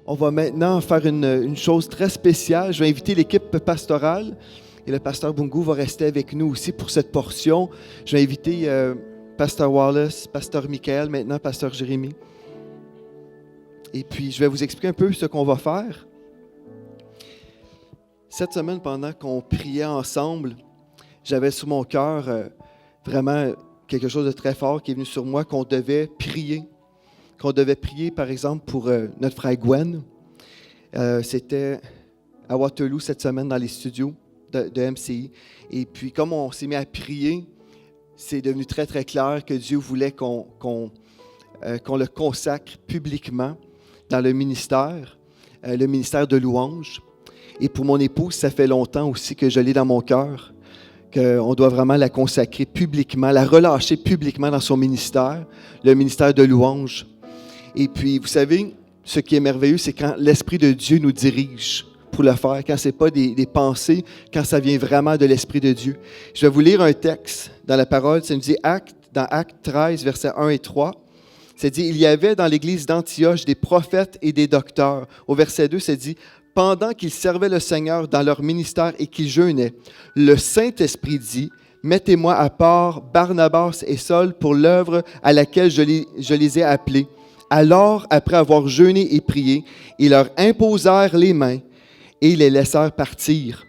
On va maintenant faire une chose très spéciale. Je vais inviter l'équipe pastorale et le pasteur Bungu va rester avec nous aussi pour cette portion. Je vais inviter pasteur Wallace, pasteur Michael, maintenant pasteur Jérémy. Et puis, je vais vous expliquer un peu ce qu'on va faire. Cette semaine, pendant qu'on priait ensemble, j'avais sur mon cœur vraiment quelque chose de très fort qui est venu sur moi, qu'on devait prier. Qu'on devait prier, par exemple, pour notre frère Gwen. C'était à Waterloo cette semaine dans les studios de MCI. Et puis, comme on s'est mis à prier, c'est devenu très, très clair que Dieu voulait qu'on le consacre publiquement dans le ministère de louange. Et pour mon épouse, ça fait longtemps aussi que je l'ai dans mon cœur, qu'on doit vraiment la consacrer publiquement, la relâcher publiquement dans son ministère, le ministère de louange. Et puis, vous savez, ce qui est merveilleux, c'est quand l'Esprit de Dieu nous dirige pour le faire, quand ce n'est pas des pensées, quand ça vient vraiment de l'Esprit de Dieu. Je vais vous lire un texte dans la parole, ça nous dit dans Actes 13, versets 1 et 3. Ça dit, il y avait dans l'église d'Antioche des prophètes et des docteurs. Au verset 2, ça dit, pendant qu'ils servaient le Seigneur dans leur ministère et qu'ils jeûnaient, le Saint-Esprit dit, mettez-moi à part Barnabas et Saul pour l'œuvre à laquelle je les ai appelés. Alors, après avoir jeûné et prié, ils leur imposèrent les mains et ils les laissèrent partir.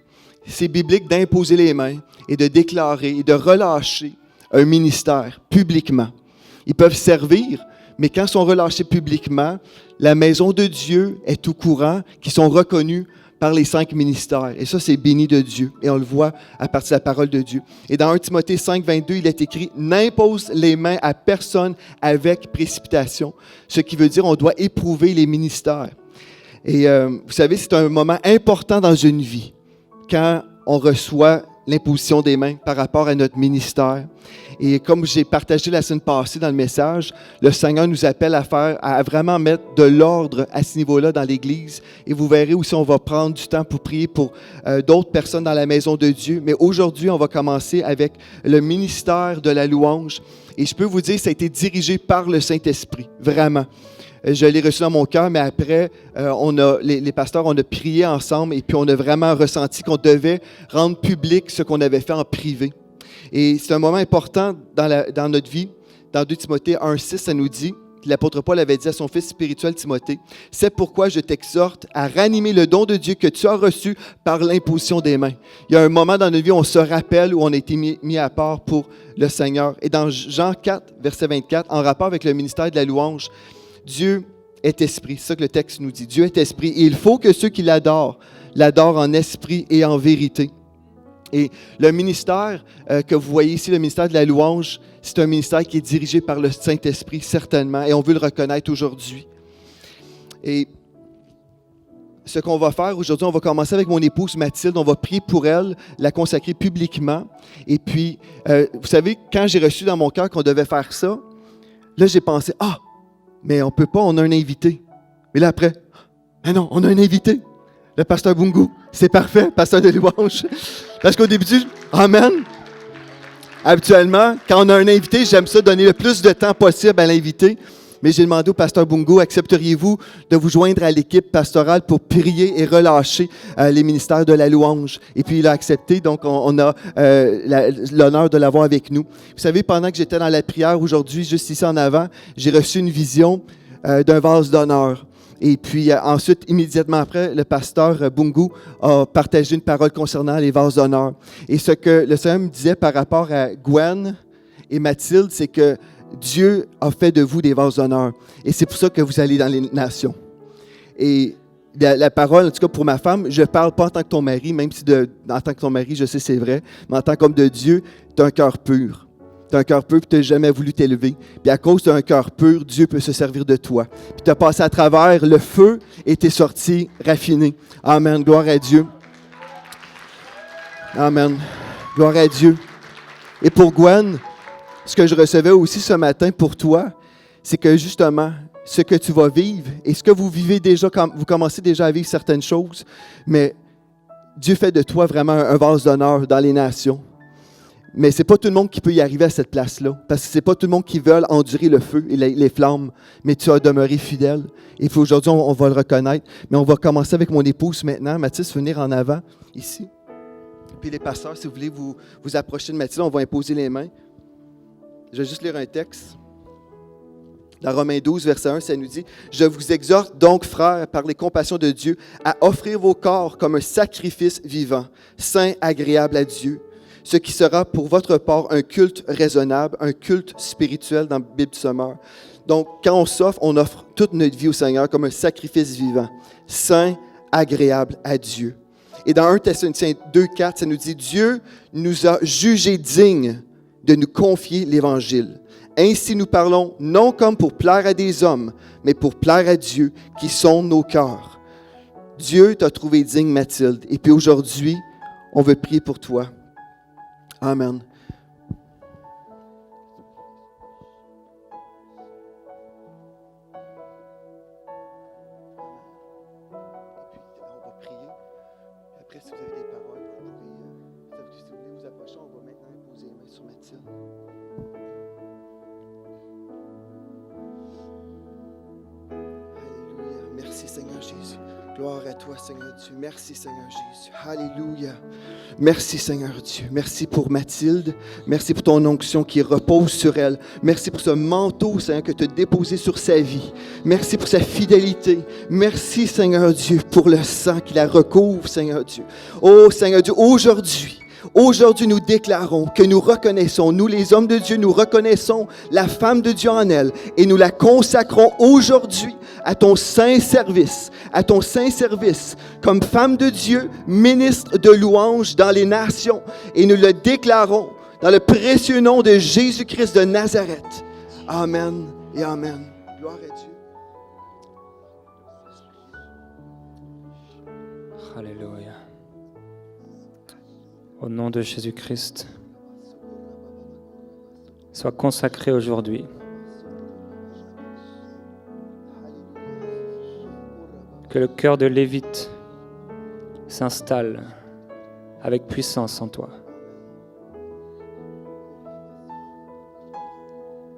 C'est biblique d'imposer les mains et de déclarer et de relâcher un ministère publiquement. Ils peuvent servir, mais quand ils sont relâchés publiquement, la maison de Dieu est au courant qu'ils sont reconnus par les 5 ministères. Et ça, c'est béni de Dieu. Et on le voit à partir de la parole de Dieu. Et dans 1 Timothée 5, 22, il est écrit « N'impose les mains à personne avec précipitation », ce qui veut dire on doit éprouver les ministères. Et vous savez, c'est un moment important dans une vie, quand on reçoit l'imposition des mains par rapport à notre ministère. Et comme j'ai partagé la semaine passée dans le message, le Seigneur nous appelle à vraiment mettre de l'ordre à ce niveau-là dans l'Église. Et vous verrez aussi, on va prendre du temps pour prier pour d'autres personnes dans la maison de Dieu. Mais aujourd'hui, on va commencer avec le ministère de la louange. Et je peux vous dire, ça a été dirigé par le Saint-Esprit, vraiment. Je l'ai reçu dans mon cœur, mais après, les pasteurs, on a prié ensemble et puis on a vraiment ressenti qu'on devait rendre public ce qu'on avait fait en privé. Et c'est un moment important dans notre vie. Dans 2 Timothée 1,6, ça nous dit, l'apôtre Paul avait dit à son fils spirituel Timothée, « C'est pourquoi je t'exhorte à ranimer le don de Dieu que tu as reçu par l'imposition des mains. » Il y a un moment dans notre vie où on se rappelle, où on a été mis à part pour le Seigneur. Et dans Jean 4, verset 24, en rapport avec le ministère de la louange, Dieu est esprit. C'est ça que le texte nous dit. Dieu est esprit. Et il faut que ceux qui l'adorent en esprit et en vérité. Et le ministère que vous voyez ici, le ministère de la louange, c'est un ministère qui est dirigé par le Saint-Esprit, certainement, et on veut le reconnaître aujourd'hui. Et ce qu'on va faire aujourd'hui, on va commencer avec mon épouse Mathilde, on va prier pour elle, la consacrer publiquement. Et puis, vous savez, quand j'ai reçu dans mon cœur qu'on devait faire ça, là, j'ai pensé, mais on ne peut pas, on a un invité. Mais là, après, non, on a un invité. Le pasteur Bungu, c'est parfait, pasteur de louange. Parce qu'au début, amen. Habituellement, quand on a un invité, j'aime ça donner le plus de temps possible à l'invité. Mais j'ai demandé au pasteur Bungu, accepteriez-vous de vous joindre à l'équipe pastorale pour prier et relâcher les ministères de la louange? Et puis il a accepté, donc on a l'honneur de l'avoir avec nous. Vous savez, pendant que j'étais dans la prière aujourd'hui, juste ici en avant, j'ai reçu une vision d'un vase d'honneur. Et puis ensuite, immédiatement après, le pasteur Bungu a partagé une parole concernant les vases d'honneur. Et ce que le Seigneur me disait par rapport à Gwen et Mathilde, c'est que Dieu a fait de vous des vases d'honneur. Et c'est pour ça que vous allez dans les nations. Et la parole, en tout cas pour ma femme, je ne parle pas en tant que ton mari, même si en tant que ton mari, je sais c'est vrai, mais en tant qu'homme de Dieu, tu as un cœur pur. Tu as un cœur pur, puis tu n'as jamais voulu t'élever. Puis à cause d'un cœur pur, Dieu peut se servir de toi. Puis tu as passé à travers le feu et tu es sorti raffiné. Amen. Gloire à Dieu. Amen. Gloire à Dieu. Et pour Gwen, ce que je recevais aussi ce matin pour toi, c'est que justement, ce que tu vas vivre et ce que vous vivez déjà, vous commencez déjà à vivre certaines choses, mais Dieu fait de toi vraiment un vase d'honneur dans les nations. Mais ce n'est pas tout le monde qui peut y arriver à cette place-là, parce que ce n'est pas tout le monde qui veut endurer le feu et les flammes, mais tu as demeuré fidèle. Et puis aujourd'hui, on va le reconnaître. Mais on va commencer avec mon épouse maintenant. Mathilde, venir en avant, ici. Puis les pasteurs, si vous voulez vous approcher de Mathilde, on va imposer les mains. Je vais juste lire un texte. Dans Romains 12, verset 1, ça nous dit « Je vous exhorte donc, frères, par les compassions de Dieu, à offrir vos corps comme un sacrifice vivant, saint, agréable à Dieu, ce qui sera pour votre part un culte raisonnable, un culte spirituel dans la Bible du Sommeur. » Donc, quand on s'offre, on offre toute notre vie au Seigneur comme un sacrifice vivant, saint, agréable à Dieu. Et dans 1 Thessaloniciens 2, 4, ça nous dit « Dieu nous a jugés dignes de nous confier l'Évangile. Ainsi nous parlons non comme pour plaire à des hommes, mais pour plaire à Dieu qui sonde nos cœurs. » Dieu t'a trouvé digne, Mathilde. Et puis aujourd'hui, on veut prier pour toi. Amen. On va prier. Après, si vous avez des paroles, vous pourrez, si vous voulez vous approcher, on va maintenant poser les mains sur Mathilde. Alléluia. Merci Seigneur Jésus. Gloire à toi, Seigneur Dieu. Merci, Seigneur Jésus. Alléluia. Merci, Seigneur Dieu. Merci pour Mathilde. Merci pour ton onction qui repose sur elle. Merci pour ce manteau, Seigneur, que tu as déposé sur sa vie. Merci pour sa fidélité. Merci, Seigneur Dieu, pour le sang qui la recouvre, Seigneur Dieu. Oh, Seigneur Dieu, Aujourd'hui, nous déclarons que nous reconnaissons, nous les hommes de Dieu, nous reconnaissons la femme de Dieu en elle et nous la consacrons aujourd'hui à ton saint service, comme femme de Dieu, ministre de louange dans les nations. Et nous le déclarons dans le précieux nom de Jésus-Christ de Nazareth. Amen et amen. Gloire à Dieu. Alléluia. Au nom de Jésus-Christ, sois consacré aujourd'hui. Que le cœur de Lévite s'installe avec puissance en toi.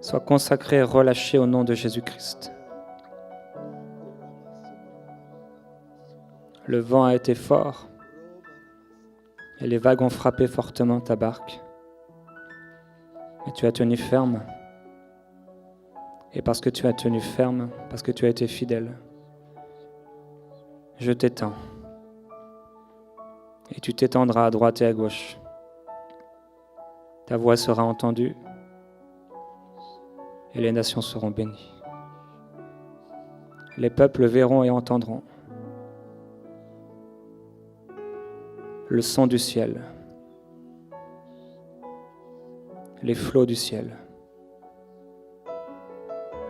Sois consacré et relâché au nom de Jésus-Christ. Le vent a été fort et les vagues ont frappé fortement ta barque. Mais tu as tenu ferme. Et parce que tu as tenu ferme, parce que tu as été fidèle, je t'étends. Et tu t'étendras à droite et à gauche. Ta voix sera entendue et les nations seront bénies. Les peuples verront et entendront le son du ciel, les flots du ciel,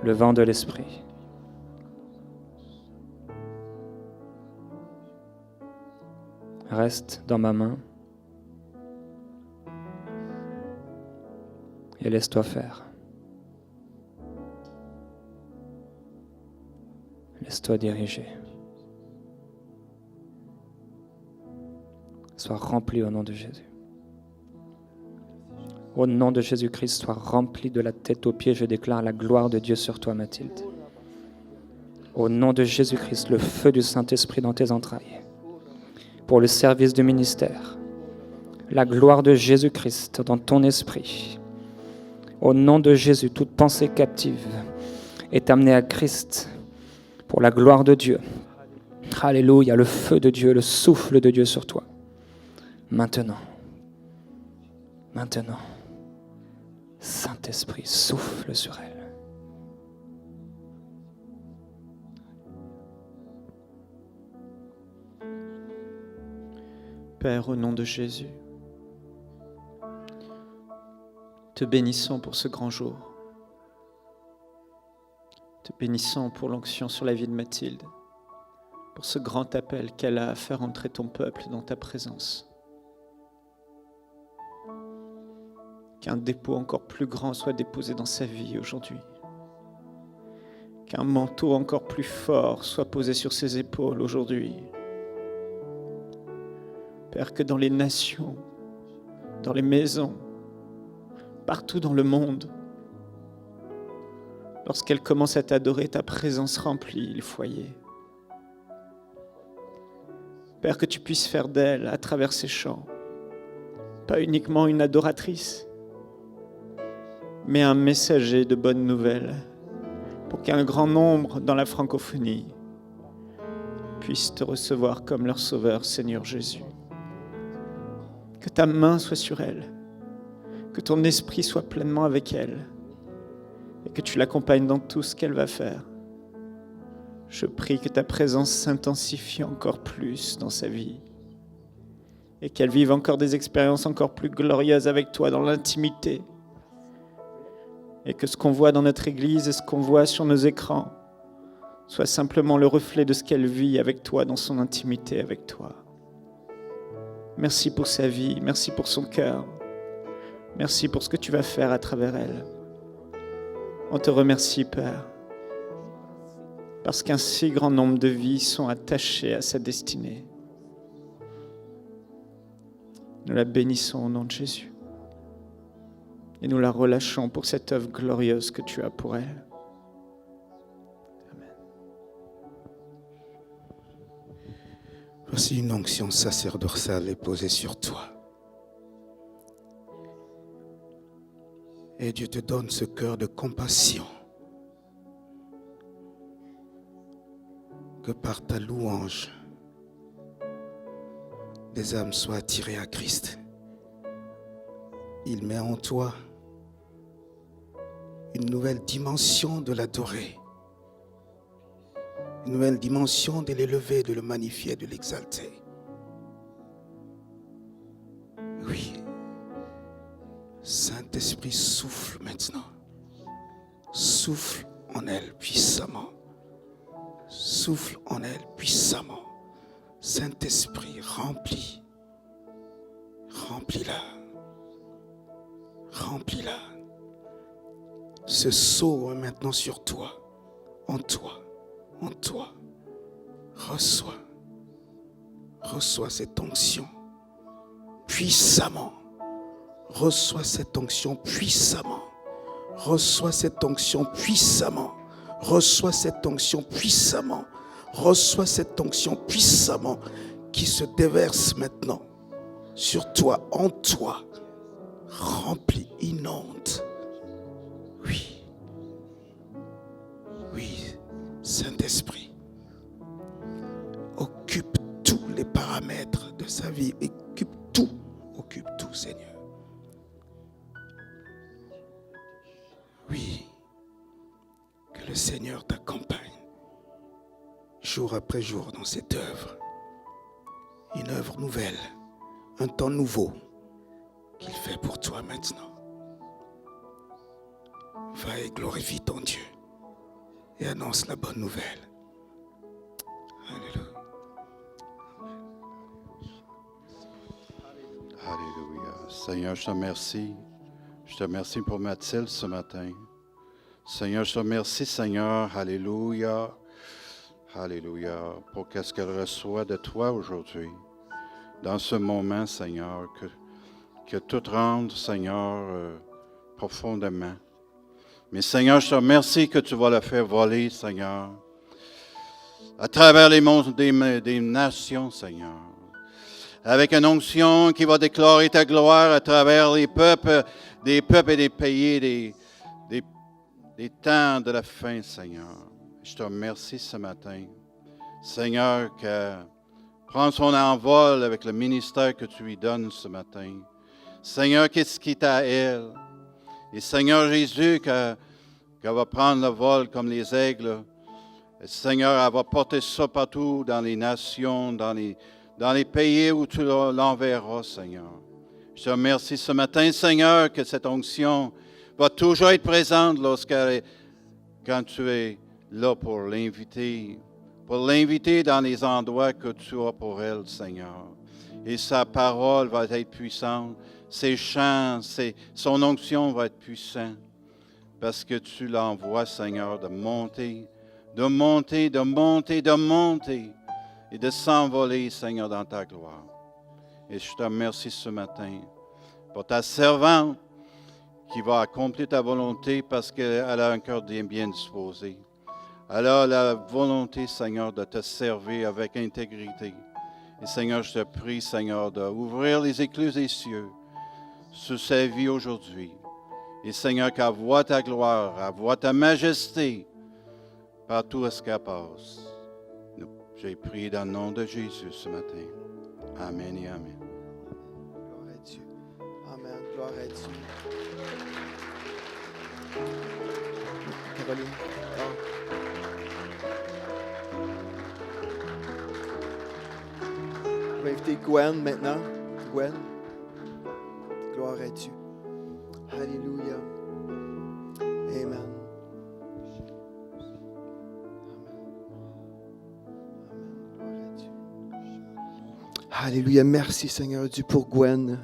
le vent de l'esprit. Reste dans ma main et laisse-toi faire. Laisse-toi diriger. Sois rempli au nom de Jésus. Au nom de Jésus-Christ, sois rempli de la tête aux pieds. Je déclare la gloire de Dieu sur toi, Mathilde. Au nom de Jésus-Christ, le feu du Saint-Esprit dans tes entrailles. Pour le service du ministère. La gloire de Jésus-Christ dans ton esprit. Au nom de Jésus, toute pensée captive est amenée à Christ pour la gloire de Dieu. Alléluia, le feu de Dieu, le souffle de Dieu sur toi. Maintenant, Saint-Esprit, souffle sur elle. Père, au nom de Jésus, te bénissons pour ce grand jour. Te bénissons pour l'onction sur la vie de Mathilde, pour ce grand appel qu'elle a à faire entrer ton peuple dans ta présence. Qu'un dépôt encore plus grand soit déposé dans sa vie aujourd'hui. Qu'un manteau encore plus fort soit posé sur ses épaules aujourd'hui. Père, que dans les nations, dans les maisons, partout dans le monde. Lorsqu'elles commencent à t'adorer, ta présence remplit le foyer. Père, que tu puisses faire d'elle, à travers ces chants, pas uniquement une adoratrice, mais un messager de bonnes nouvelles, pour qu'un grand nombre dans la francophonie puissent te recevoir comme leur Sauveur, Seigneur Jésus. Que ta main soit sur elle, que ton esprit soit pleinement avec elle, et que tu l'accompagnes dans tout ce qu'elle va faire. Je prie que ta présence s'intensifie encore plus dans sa vie et qu'elle vive encore des expériences encore plus glorieuses avec toi dans l'intimité, et que ce qu'on voit dans notre Église et ce qu'on voit sur nos écrans soit simplement le reflet de ce qu'elle vit avec toi dans son intimité avec toi. Merci pour sa vie, merci pour son cœur, merci pour ce que tu vas faire à travers elle. On te remercie, Père, parce qu'un si grand nombre de vies sont attachées à sa destinée. Nous la bénissons au nom de Jésus et nous la relâchons pour cette œuvre glorieuse que tu as pour elle. Amen. Voici une onction sacerdotale est posée sur toi. Et Dieu te donne ce cœur de compassion. Que par ta louange, des âmes soient attirées à Christ. Il met en toi une nouvelle dimension de l'adorer. Une nouvelle dimension de l'élever, de le magnifier, de l'exalter. Oui. Saint-Esprit, souffle maintenant. Souffle en elle puissamment. Souffle en elle puissamment. Saint-Esprit, remplis. Remplis-la. Remplis-la. Ce sceau est maintenant sur toi. En toi. En toi. Reçois. Reçois cette onction puissamment. Reçois cette onction puissamment. Reçois cette onction puissamment. Reçois cette onction puissamment. Reçois cette onction puissamment qui se déverse maintenant sur toi, en toi. Remplis, inonde. Oui. Oui, Saint-Esprit. Occupe tous les paramètres de sa vie. Occupe tout, Seigneur. Oui, que le Seigneur t'accompagne jour après jour dans cette œuvre. Une œuvre nouvelle, un temps nouveau qu'il fait pour toi maintenant. Va et glorifie ton Dieu et annonce la bonne nouvelle. Alléluia. Alléluia. Seigneur, je te remercie. Je te remercie pour Mathilde ce matin. Seigneur, je te remercie, Seigneur. Alléluia. Alléluia. Pour qu'est-ce qu'elle reçoit de toi aujourd'hui. Dans ce moment, Seigneur, que tout rentre, Seigneur, profondément. Mais Seigneur, je te remercie que tu vas le faire voler, Seigneur. À travers les mondes des nations, Seigneur. Avec une onction qui va déclarer ta gloire à travers les peuples, des peuples et des pays, des temps de la fin, Seigneur. Je te remercie ce matin. Seigneur, qu'elle prend son envol avec le ministère que tu lui donnes ce matin. Seigneur, qu'est-ce qui est à elle? Et Seigneur Jésus, qu'elle va prendre le vol comme les aigles. Et Seigneur, elle va porter ça partout dans les nations, dans les pays où tu l'enverras, Seigneur. Je te remercie ce matin, Seigneur, que cette onction va toujours être présente quand tu es là pour l'inviter dans les endroits que tu as pour elle, Seigneur. Et sa parole va être puissante, ses chants, son onction va être puissant, parce que tu l'envoies, Seigneur, de monter, et de s'envoler, Seigneur, dans ta gloire. Et je te remercie ce matin pour ta servante qui va accomplir ta volonté parce qu'elle a un cœur bien disposé. Elle a la volonté, Seigneur, de te servir avec intégrité. Et Seigneur, je te prie, Seigneur, d'ouvrir les écluses des cieux sur sa vie aujourd'hui. Et Seigneur, qu'elle voie ta gloire, elle voie ta majesté partout ce qu'elle passe. J'ai prié dans le nom de Jésus ce matin. Amen et Amen. Gloire à Dieu. Amen. Gloire à Dieu. Caroline. Je vais inviter Gwen maintenant. Gwen. Gloire à Dieu. Alléluia. Amen. Alléluia. Merci Seigneur Dieu pour Gwen.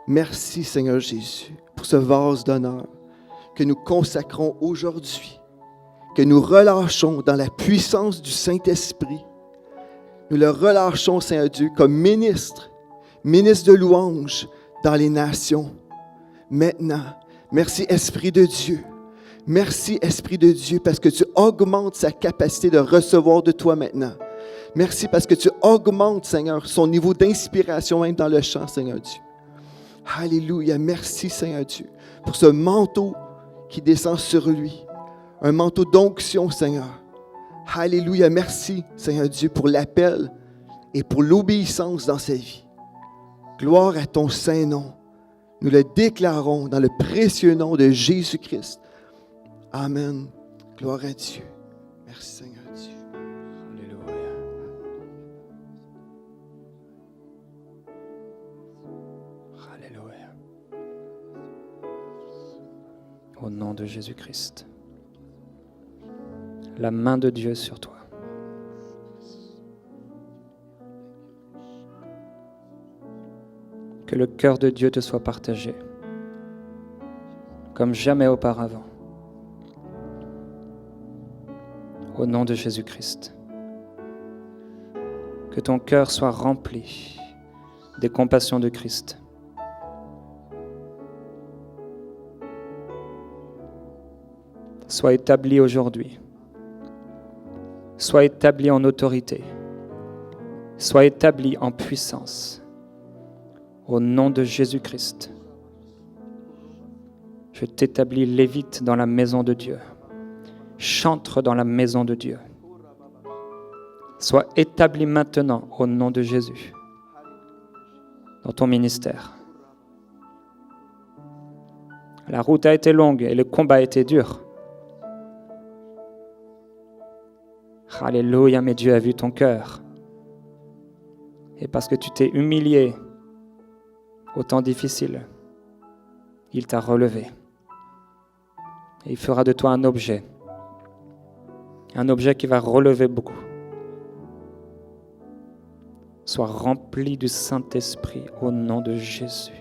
Merci Seigneur Jésus pour ce vase d'honneur que nous consacrons aujourd'hui, que nous relâchons dans la puissance du Saint-Esprit. Nous le relâchons Seigneur Dieu comme ministre de louange dans les nations. Maintenant, merci Esprit de Dieu. Merci Esprit de Dieu parce que tu augmentes sa capacité de recevoir de toi maintenant. Merci parce que tu augmentes, Seigneur, son niveau d'inspiration même dans le chant, Seigneur Dieu. Alléluia. Merci, Seigneur Dieu, pour ce manteau qui descend sur lui. Un manteau d'onction, Seigneur. Alléluia. Merci, Seigneur Dieu, pour l'appel et pour l'obéissance dans sa vie. Gloire à ton saint nom. Nous le déclarons dans le précieux nom de Jésus-Christ. Amen. Gloire à Dieu. Merci, Seigneur Dieu. Alléluia. Alléluia. Au nom de Jésus-Christ. La main de Dieu sur toi. Que le cœur de Dieu te soit partagé, comme jamais auparavant. Au nom de Jésus-Christ. Que ton cœur soit rempli des compassions de Christ. Sois établi aujourd'hui. Sois établi en autorité. Sois établi en puissance. Au nom de Jésus-Christ. Je t'établis lévite dans la maison de Dieu. Chantre dans la maison de Dieu. Sois établi maintenant au nom de Jésus. Dans ton ministère. La route a été longue et le combat a été dur. Alléluia, mais Dieu a vu ton cœur. Et parce que tu t'es humilié au temps difficile, il t'a relevé. Et il fera de toi un objet qui va relever beaucoup. Sois rempli du Saint-Esprit au nom de Jésus.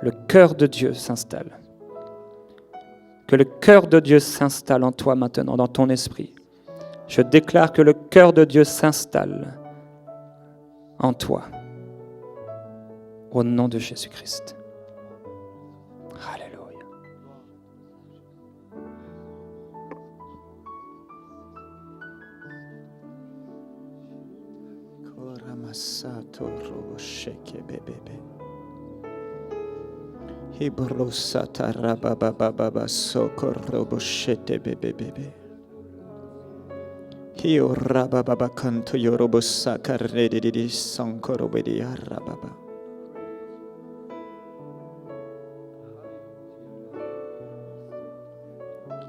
Le cœur de Dieu s'installe. Que le cœur de Dieu s'installe en toi maintenant, dans ton esprit. Je déclare que le cœur de Dieu s'installe en toi. Au nom de Jésus-Christ. Alléluia. Hibrosata rabababa sokoroboshete bebebebe. Hio rabababa kanto yorobosa karredidi sankorobedi rababa.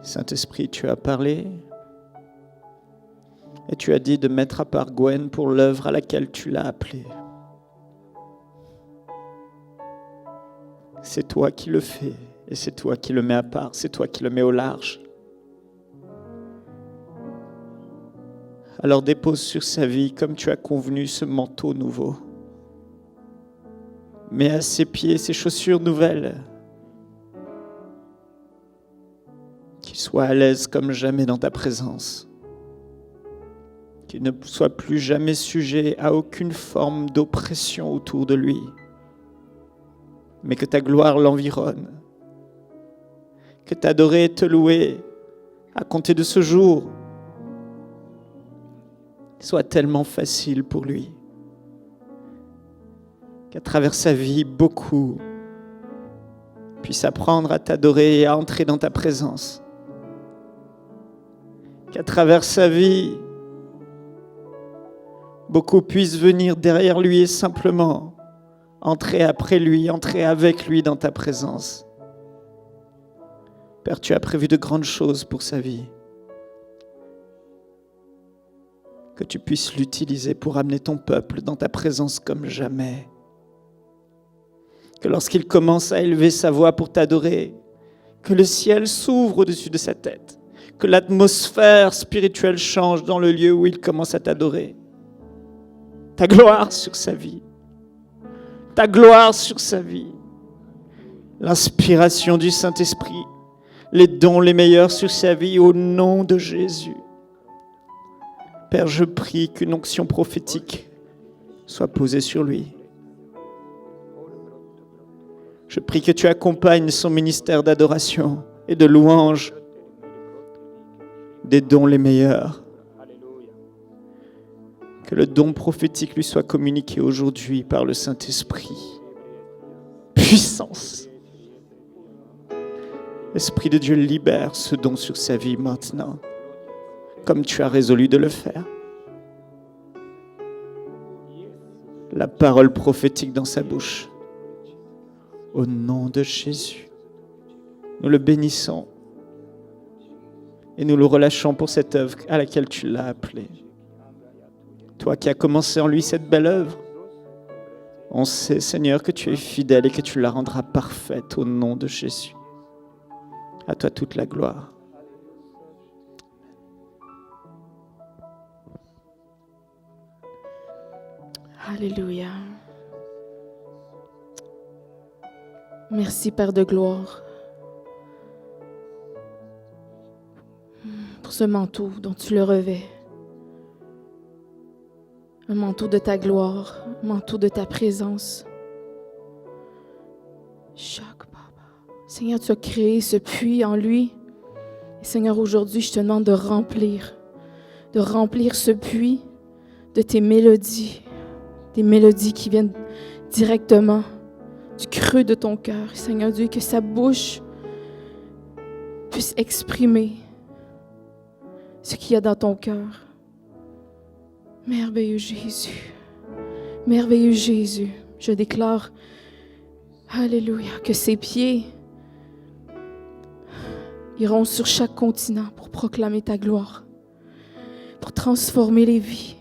Saint-Esprit, tu as parlé et tu as dit de mettre à part Gwen pour l'œuvre à laquelle tu l'as appelée. C'est toi qui le fais et c'est toi qui le mets à part, c'est toi qui le mets au large. Alors dépose sur sa vie, comme tu as convenu, ce manteau nouveau. Mets à ses pieds ses chaussures nouvelles. Qu'il soit à l'aise comme jamais dans ta présence. qu'il ne soit plus jamais sujet à aucune forme d'oppression autour de lui, mais que ta gloire l'environne, que t'adorer et te louer à compter de ce jour soit tellement facile pour lui, qu'à travers sa vie, beaucoup puissent apprendre à t'adorer et à entrer dans ta présence, qu'à travers sa vie, beaucoup puissent venir derrière lui et simplement entrer après lui, entrer avec lui dans ta présence. Père, tu as prévu de grandes choses pour sa vie. Que tu puisses l'utiliser pour amener ton peuple dans ta présence comme jamais. Que lorsqu'il commence à élever sa voix pour t'adorer, que le ciel s'ouvre au-dessus de sa tête, que l'atmosphère spirituelle change dans le lieu où il commence à t'adorer. Ta gloire sur sa vie. Ta gloire sur sa vie. L'inspiration du Saint-Esprit. Les dons les meilleurs sur sa vie au nom de Jésus. Père, je prie qu'une onction prophétique soit posée sur lui. Je prie que tu accompagnes son ministère d'adoration et de louange des dons les meilleurs. Que le don prophétique lui soit communiqué aujourd'hui par le Saint-Esprit. Puissance. L'Esprit de Dieu libère ce don sur sa vie maintenant, comme tu as résolu de le faire. La parole prophétique dans sa bouche. Au nom de Jésus, nous le bénissons et nous le relâchons pour cette œuvre à laquelle tu l'as appelé. Toi qui as commencé en lui cette belle œuvre, on sait, Seigneur, que tu es fidèle et que tu la rendras parfaite au nom de Jésus. À toi toute la gloire. Alléluia. Merci, Père de gloire, pour ce manteau dont tu le revêts. Un manteau de ta gloire, un manteau de ta présence. Seigneur, tu as créé ce puits en lui. Et Seigneur, aujourd'hui, je te demande de remplir ce puits de tes mélodies, des mélodies qui viennent directement du creux de ton cœur. Seigneur Dieu, que sa bouche puisse exprimer ce qu'il y a dans ton cœur. Merveilleux Jésus, merveilleux Jésus, je déclare, alléluia, que ses pieds iront sur chaque continent pour proclamer ta gloire, pour transformer les vies,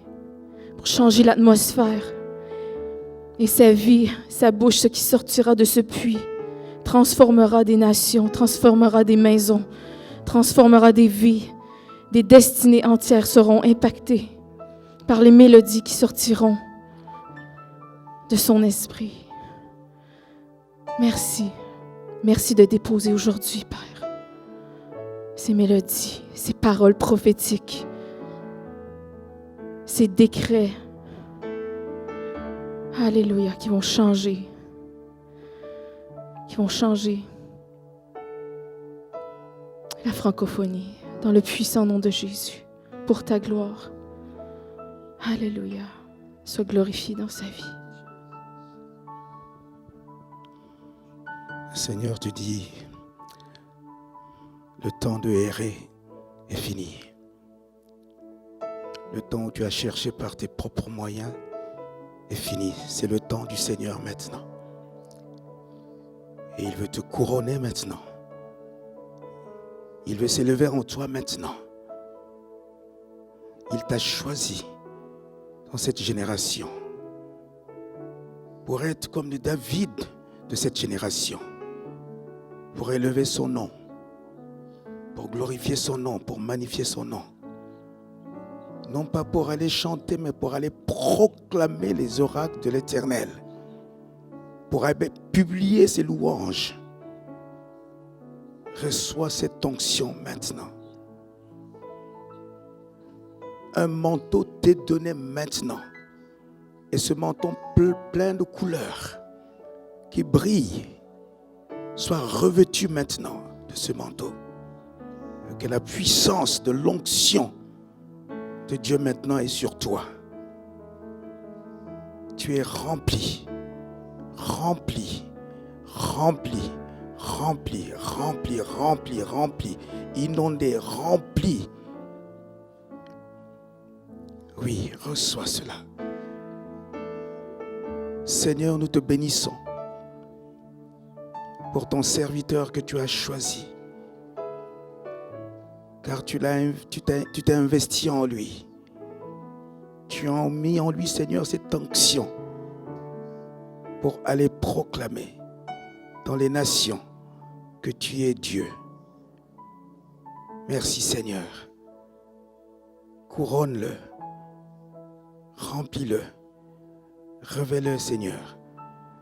pour changer l'atmosphère. Et sa vie, sa bouche, ce qui sortira de ce puits, transformera des nations, transformera des maisons, transformera des vies. Des destinées entières seront impactées par les mélodies qui sortiront de son esprit. Merci. Merci de déposer aujourd'hui, Père, ces mélodies, ces paroles prophétiques, ces décrets, alléluia, qui vont changer la francophonie dans le puissant nom de Jésus, pour ta gloire. Alléluia, sois glorifié dans sa vie. Seigneur, tu dis, le temps de errer est fini. Le temps où tu as cherché par tes propres moyens est fini. C'est le temps du Seigneur maintenant. Et il veut te couronner maintenant. Il veut s'élever en toi maintenant. Il t'a choisi dans cette génération pour être comme le David de cette génération, pour élever son nom, pour glorifier son nom, pour magnifier son nom. Non pas pour aller chanter, mais pour aller proclamer les oracles de l'Éternel, pour aller publier ses louanges. Reçois cette onction maintenant. un manteau t'est donné maintenant. Et ce manteau plein de couleurs qui brille soit revêtu maintenant de ce manteau. Que la puissance de l'onction de Dieu maintenant est sur toi. Tu es rempli, rempli, rempli, rempli, rempli, rempli, rempli, inondé, rempli. Oui, reçois cela. Seigneur, nous te bénissons pour ton serviteur que tu as choisi. Car tu t'es investi en lui. Tu as mis en lui, Seigneur, cette onction pour aller proclamer dans les nations que tu es Dieu. Merci, Seigneur. Couronne-le, remplis-le, révèle-le, Seigneur,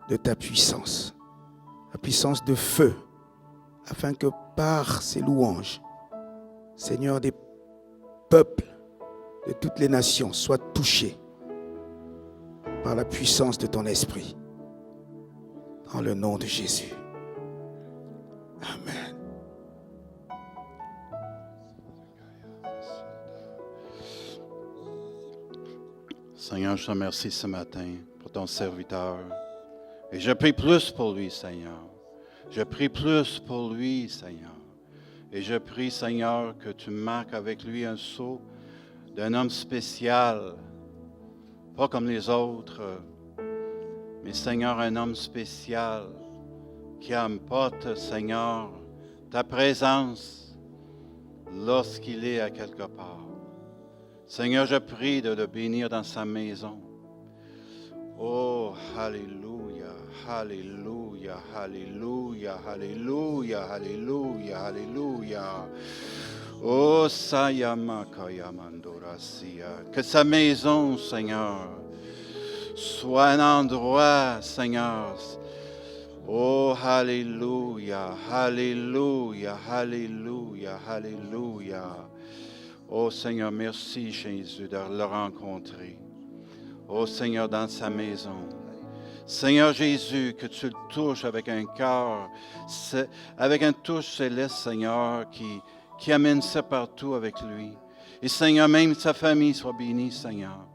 de ta puissance, la puissance de feu, afin que par ces louanges, Seigneur, des peuples de toutes les nations soient touchés par la puissance de ton esprit. Dans le nom de Jésus. Amen. Seigneur, je te remercie ce matin pour ton serviteur. Et je prie plus pour lui, Seigneur. Je prie plus pour lui, Seigneur. Et je prie, Seigneur, que tu marques avec lui un sceau d'un homme spécial, pas comme les autres, mais, Seigneur, un homme spécial qui emporte, Seigneur, ta présence lorsqu'il est à quelque part. Seigneur, je prie de le bénir dans sa maison. Oh, alléluia, alléluia, alléluia, alléluia, alléluia, alléluia. Oh, Sayamakayamandorasia. Que sa maison, Seigneur, soit un endroit, Seigneur. Oh, alléluia, alléluia, alléluia, alléluia. Oh, Seigneur, merci, Jésus, de le rencontrer. Oh, Seigneur, dans sa maison. Seigneur Jésus, que tu le touches avec un cœur, avec un touche céleste, Seigneur, qui amène ça partout avec lui. Et Seigneur, même sa famille soit bénie, Seigneur.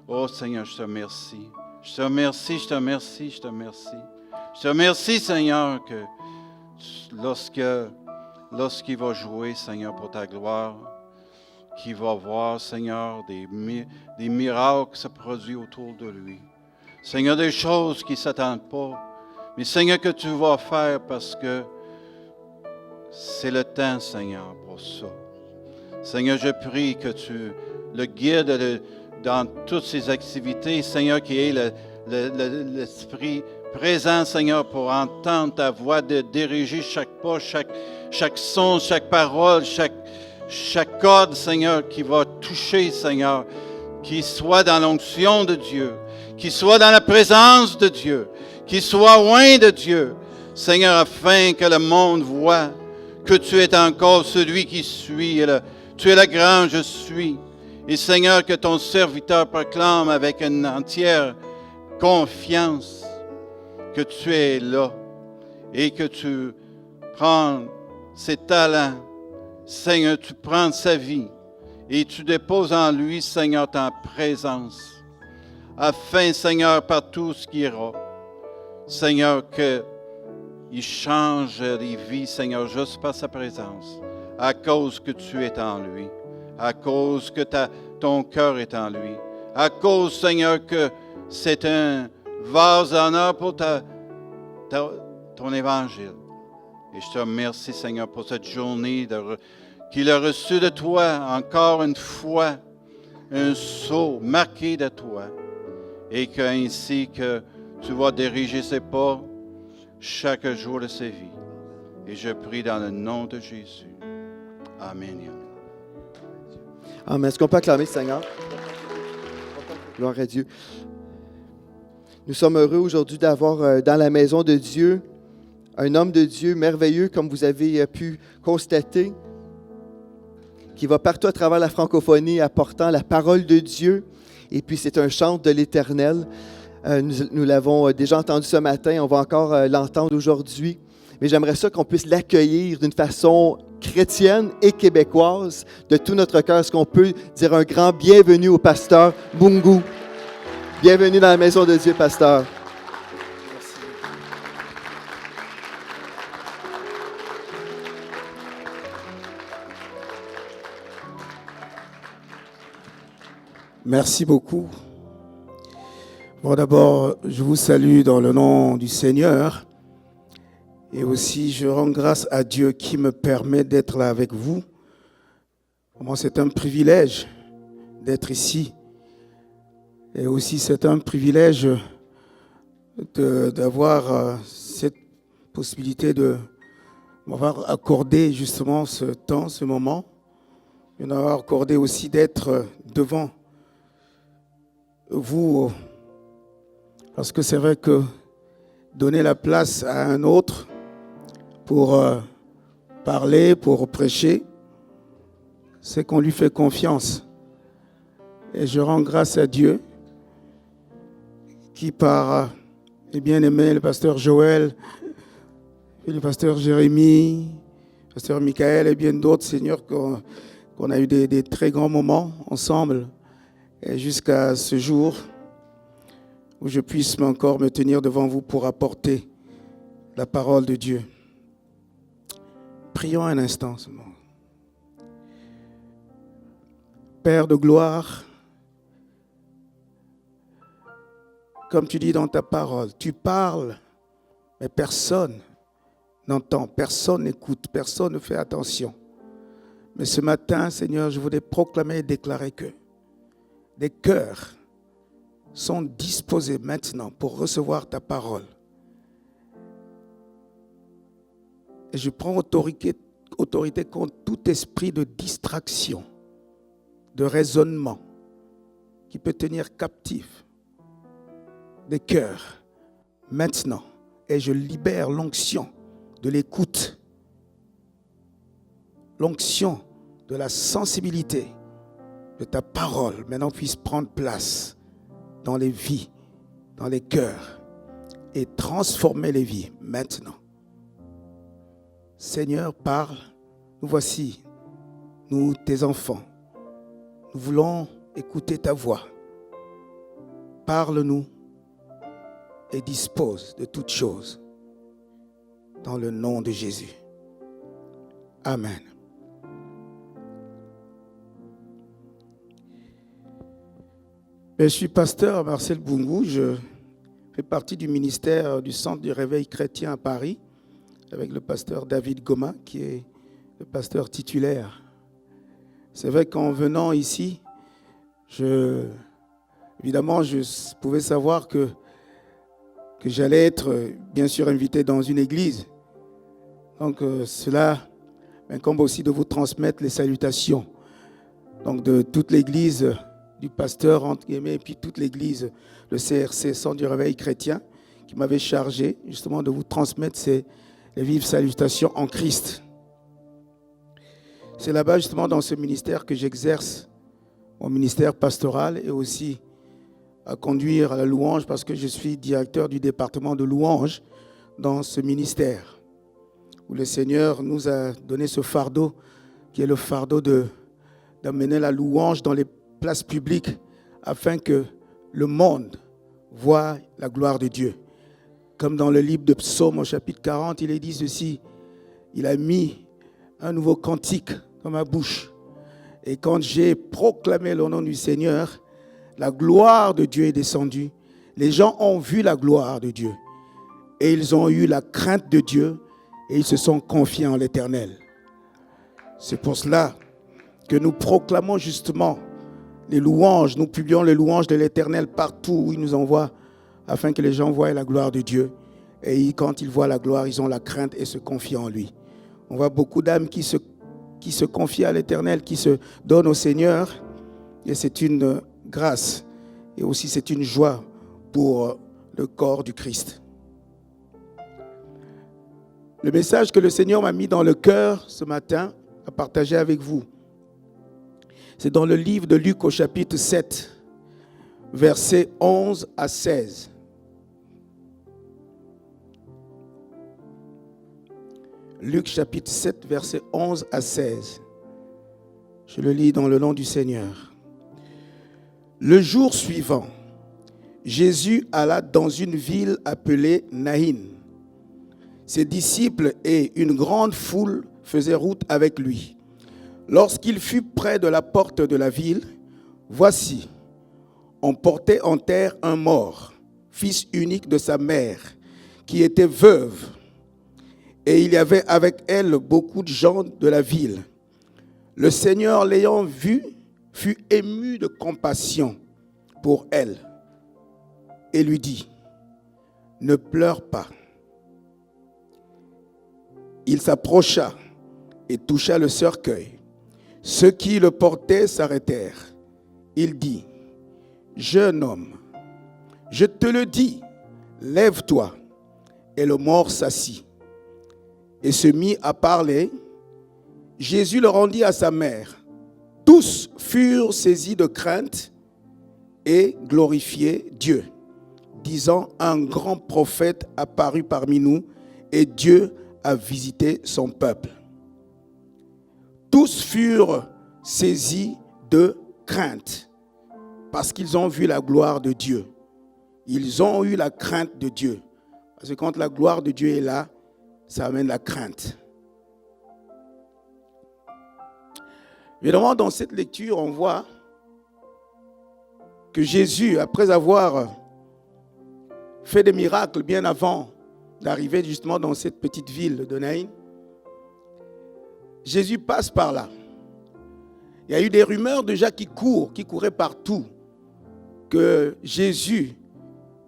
Oh Seigneur, je te remercie. Je te remercie, je te remercie, je te remercie. Je te remercie, Seigneur, que lorsqu'il va jouer, Seigneur, pour ta gloire, qu'il va voir, Seigneur, des miracles se produisent autour de lui. Seigneur, des choses qui ne s'attendent pas. Mais Seigneur, que tu vas faire parce que c'est le temps, Seigneur, pour ça. Seigneur, je prie que tu le guides dans toutes ses activités. Seigneur, qu'il ait l'esprit présent, Seigneur, pour entendre ta voix, de diriger chaque pas, chaque son, chaque parole, chaque corde, Seigneur, qui va toucher, Seigneur, qu'il soit dans l'onction de Dieu, qu'il soit dans la présence de Dieu, qu'il soit loin de Dieu, Seigneur, afin que le monde voit que tu es encore celui qui suis, tu es le grand je suis. Et Seigneur, que ton serviteur proclame avec une entière confiance que tu es là et que tu prends ses talents, Seigneur, tu prends sa vie et tu déposes en lui, Seigneur, ta présence, afin, Seigneur, par tout ce qu'il ira, Seigneur, qu'il change les vies, Seigneur, juste par sa présence, à cause que tu es en lui, à cause que ton cœur est en lui, à cause, Seigneur, que c'est un vase d'honneur pour ton évangile. Et je te remercie, Seigneur, pour cette journée qu'il a reçue de toi, encore une fois, un sceau marqué de toi, et qu'ainsi que tu vas diriger ses pas chaque jour de sa vie. Et je prie dans le nom de Jésus. Amen. Amen. Est-ce qu'on peut acclamer le Seigneur? Gloire à Dieu. Nous sommes heureux aujourd'hui d'avoir dans la maison de Dieu un homme de Dieu merveilleux, comme vous avez pu constater. qui va partout à travers la francophonie apportant la parole de Dieu. Et puis c'est un chant de l'Éternel. Nous l'avons déjà entendu ce matin, on va encore l'entendre aujourd'hui. Mais j'aimerais ça qu'on puisse l'accueillir d'une façon chrétienne et québécoise de tout notre cœur. Est-ce qu'on peut dire un grand bienvenue au pasteur Bungu? Bienvenue dans la maison de Dieu, pasteur. Merci beaucoup. Bon, d'abord, je vous salue dans le nom du Seigneur. Et aussi, je rends grâce à Dieu qui me permet d'être là avec vous. Pour moi, c'est un privilège d'être ici. Et aussi, c'est un privilège d'avoir cette possibilité de m'avoir accordé justement ce temps, ce moment. De m'avoir accordé aussi d'être devant vous. Parce que c'est vrai que donner la place à un autre pour parler, pour prêcher, c'est qu'on lui fait confiance. Et je rends grâce à Dieu qui par les bien-aimés, le pasteur Joël, et le pasteur Jérémie, le pasteur Michael et bien d'autres, Seigneur, qu'on a eu des très grands moments ensemble. Et jusqu'à ce jour où je puisse encore me tenir devant vous pour apporter la parole de Dieu. Prions un instant seulement. Père de gloire, comme tu dis dans ta parole, tu parles, mais personne n'entend, personne n'écoute, personne ne fait attention. Mais ce matin, Seigneur, je voudrais proclamer et déclarer que des cœurs sont disposés maintenant pour recevoir ta parole. Et je prends autorité contre tout esprit de distraction, de raisonnement qui peut tenir captif des cœurs maintenant. Et je libère l'onction de l'écoute, l'onction de la sensibilité de ta parole maintenant puisse prendre place dans les vies, dans les cœurs et transformer les vies maintenant. Seigneur, parle. Nous voici, nous, tes enfants. Nous voulons écouter ta voix. Parle-nous et dispose de toutes choses dans le nom de Jésus. Amen. Je suis pasteur Marcel Bungu. Je fais partie du ministère du Centre du Réveil Chrétien à Paris avec le pasteur David Goma qui est le pasteur titulaire. C'est vrai qu'en venant ici, évidemment, je pouvais savoir que j'allais être bien sûr invité dans une église. Donc cela m'incombe aussi de vous transmettre les salutations donc de toute l'église du pasteur, entre guillemets, et puis toute l'église, le CRC, Centre du Réveil Chrétien, qui m'avait chargé justement de vous transmettre les vives salutations en Christ. C'est là-bas justement dans ce ministère que j'exerce mon ministère pastoral et aussi à conduire à la louange parce que je suis directeur du département de louange dans ce ministère où le Seigneur nous a donné ce fardeau qui est le fardeau d'amener la louange dans les places publiques afin que le monde voit la gloire de Dieu. Comme dans le livre de Psaume au chapitre 40, il est dit ceci, il a mis un nouveau cantique dans ma bouche. Et quand j'ai proclamé le nom du Seigneur, la gloire de Dieu est descendue. Les gens ont vu la gloire de Dieu. Et ils ont eu la crainte de Dieu et ils se sont confiés en l'Éternel. C'est pour cela que nous proclamons justement les louanges. Nous publions les louanges de l'Éternel partout où il nous envoie afin que les gens voient la gloire de Dieu. Et quand ils voient la gloire, ils ont la crainte et se confient en lui. On voit beaucoup d'âmes qui se confient à l'Éternel, qui se donnent au Seigneur. Et c'est une grâce. Et aussi c'est une joie pour le corps du Christ. Le message que le Seigneur m'a mis dans le cœur ce matin à partager avec vous, C'est dans le livre de Luc au chapitre 7, versets 11 à 16. Luc chapitre 7, versets 11 à 16. Je le lis dans le nom du Seigneur. Le jour suivant, Jésus alla dans une ville appelée Naïn. Ses disciples et une grande foule faisaient route avec lui. Lorsqu'il fut près de la porte de la ville, voici, on portait en terre un mort, fils unique de sa mère, qui était veuve. Et il y avait avec elle beaucoup de gens de la ville. Le Seigneur, l'ayant vue, fut ému de compassion pour elle et lui dit, « Ne pleure pas. » Il s'approcha et toucha le cercueil. Ceux qui le portaient s'arrêtèrent. Il dit, « Jeune homme, je te le dis, lève-toi. » Et le mort s'assit et se mit à parler. Jésus le rendit à sa mère. Tous furent saisis de crainte et glorifiaient Dieu, disant, un grand prophète apparut parmi nous et Dieu a visité son peuple. Tous furent saisis de crainte parce qu'ils ont vu la gloire de Dieu. Ils ont eu la crainte de Dieu. Parce que quand la gloire de Dieu est là, ça amène la crainte. Évidemment, dans cette lecture, on voit que Jésus, après avoir fait des miracles bien avant d'arriver justement dans cette petite ville de Naïn, Jésus passe par là. Il y a eu des rumeurs déjà qui couraient partout, que Jésus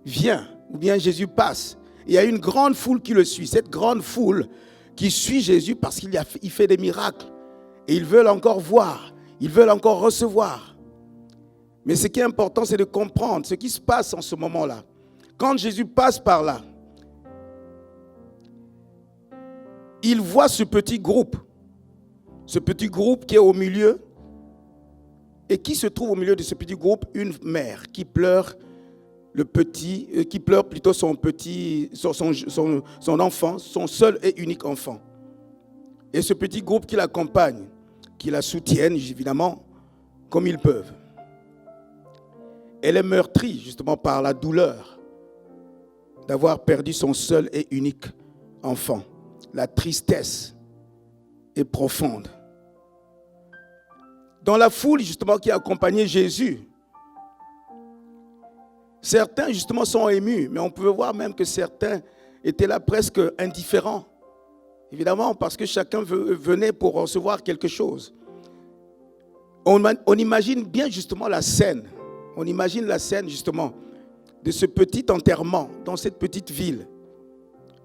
vient, ou bien Jésus passe. Il y a une grande foule qui le suit. Cette grande foule qui suit Jésus parce qu'il fait des miracles. Et ils veulent encore voir, ils veulent encore recevoir. Mais ce qui est important, c'est de comprendre ce qui se passe en ce moment-là. Quand Jésus passe par là, il voit ce petit groupe qui est au milieu. Et qui se trouve au milieu de ce petit groupe? Une mère qui pleure son enfant, son seul et unique enfant. Et ce petit groupe qui l'accompagne, qui la soutiennent évidemment comme ils peuvent. Elle est meurtrie justement par la douleur d'avoir perdu son seul et unique enfant. La tristesse est profonde. Dans la foule justement qui a accompagné Jésus, certains justement sont émus, mais on pouvait voir même que certains étaient là presque indifférents. Évidemment, parce que chacun venait pour recevoir quelque chose. On imagine bien justement la scène. On imagine la scène justement de ce petit enterrement dans cette petite ville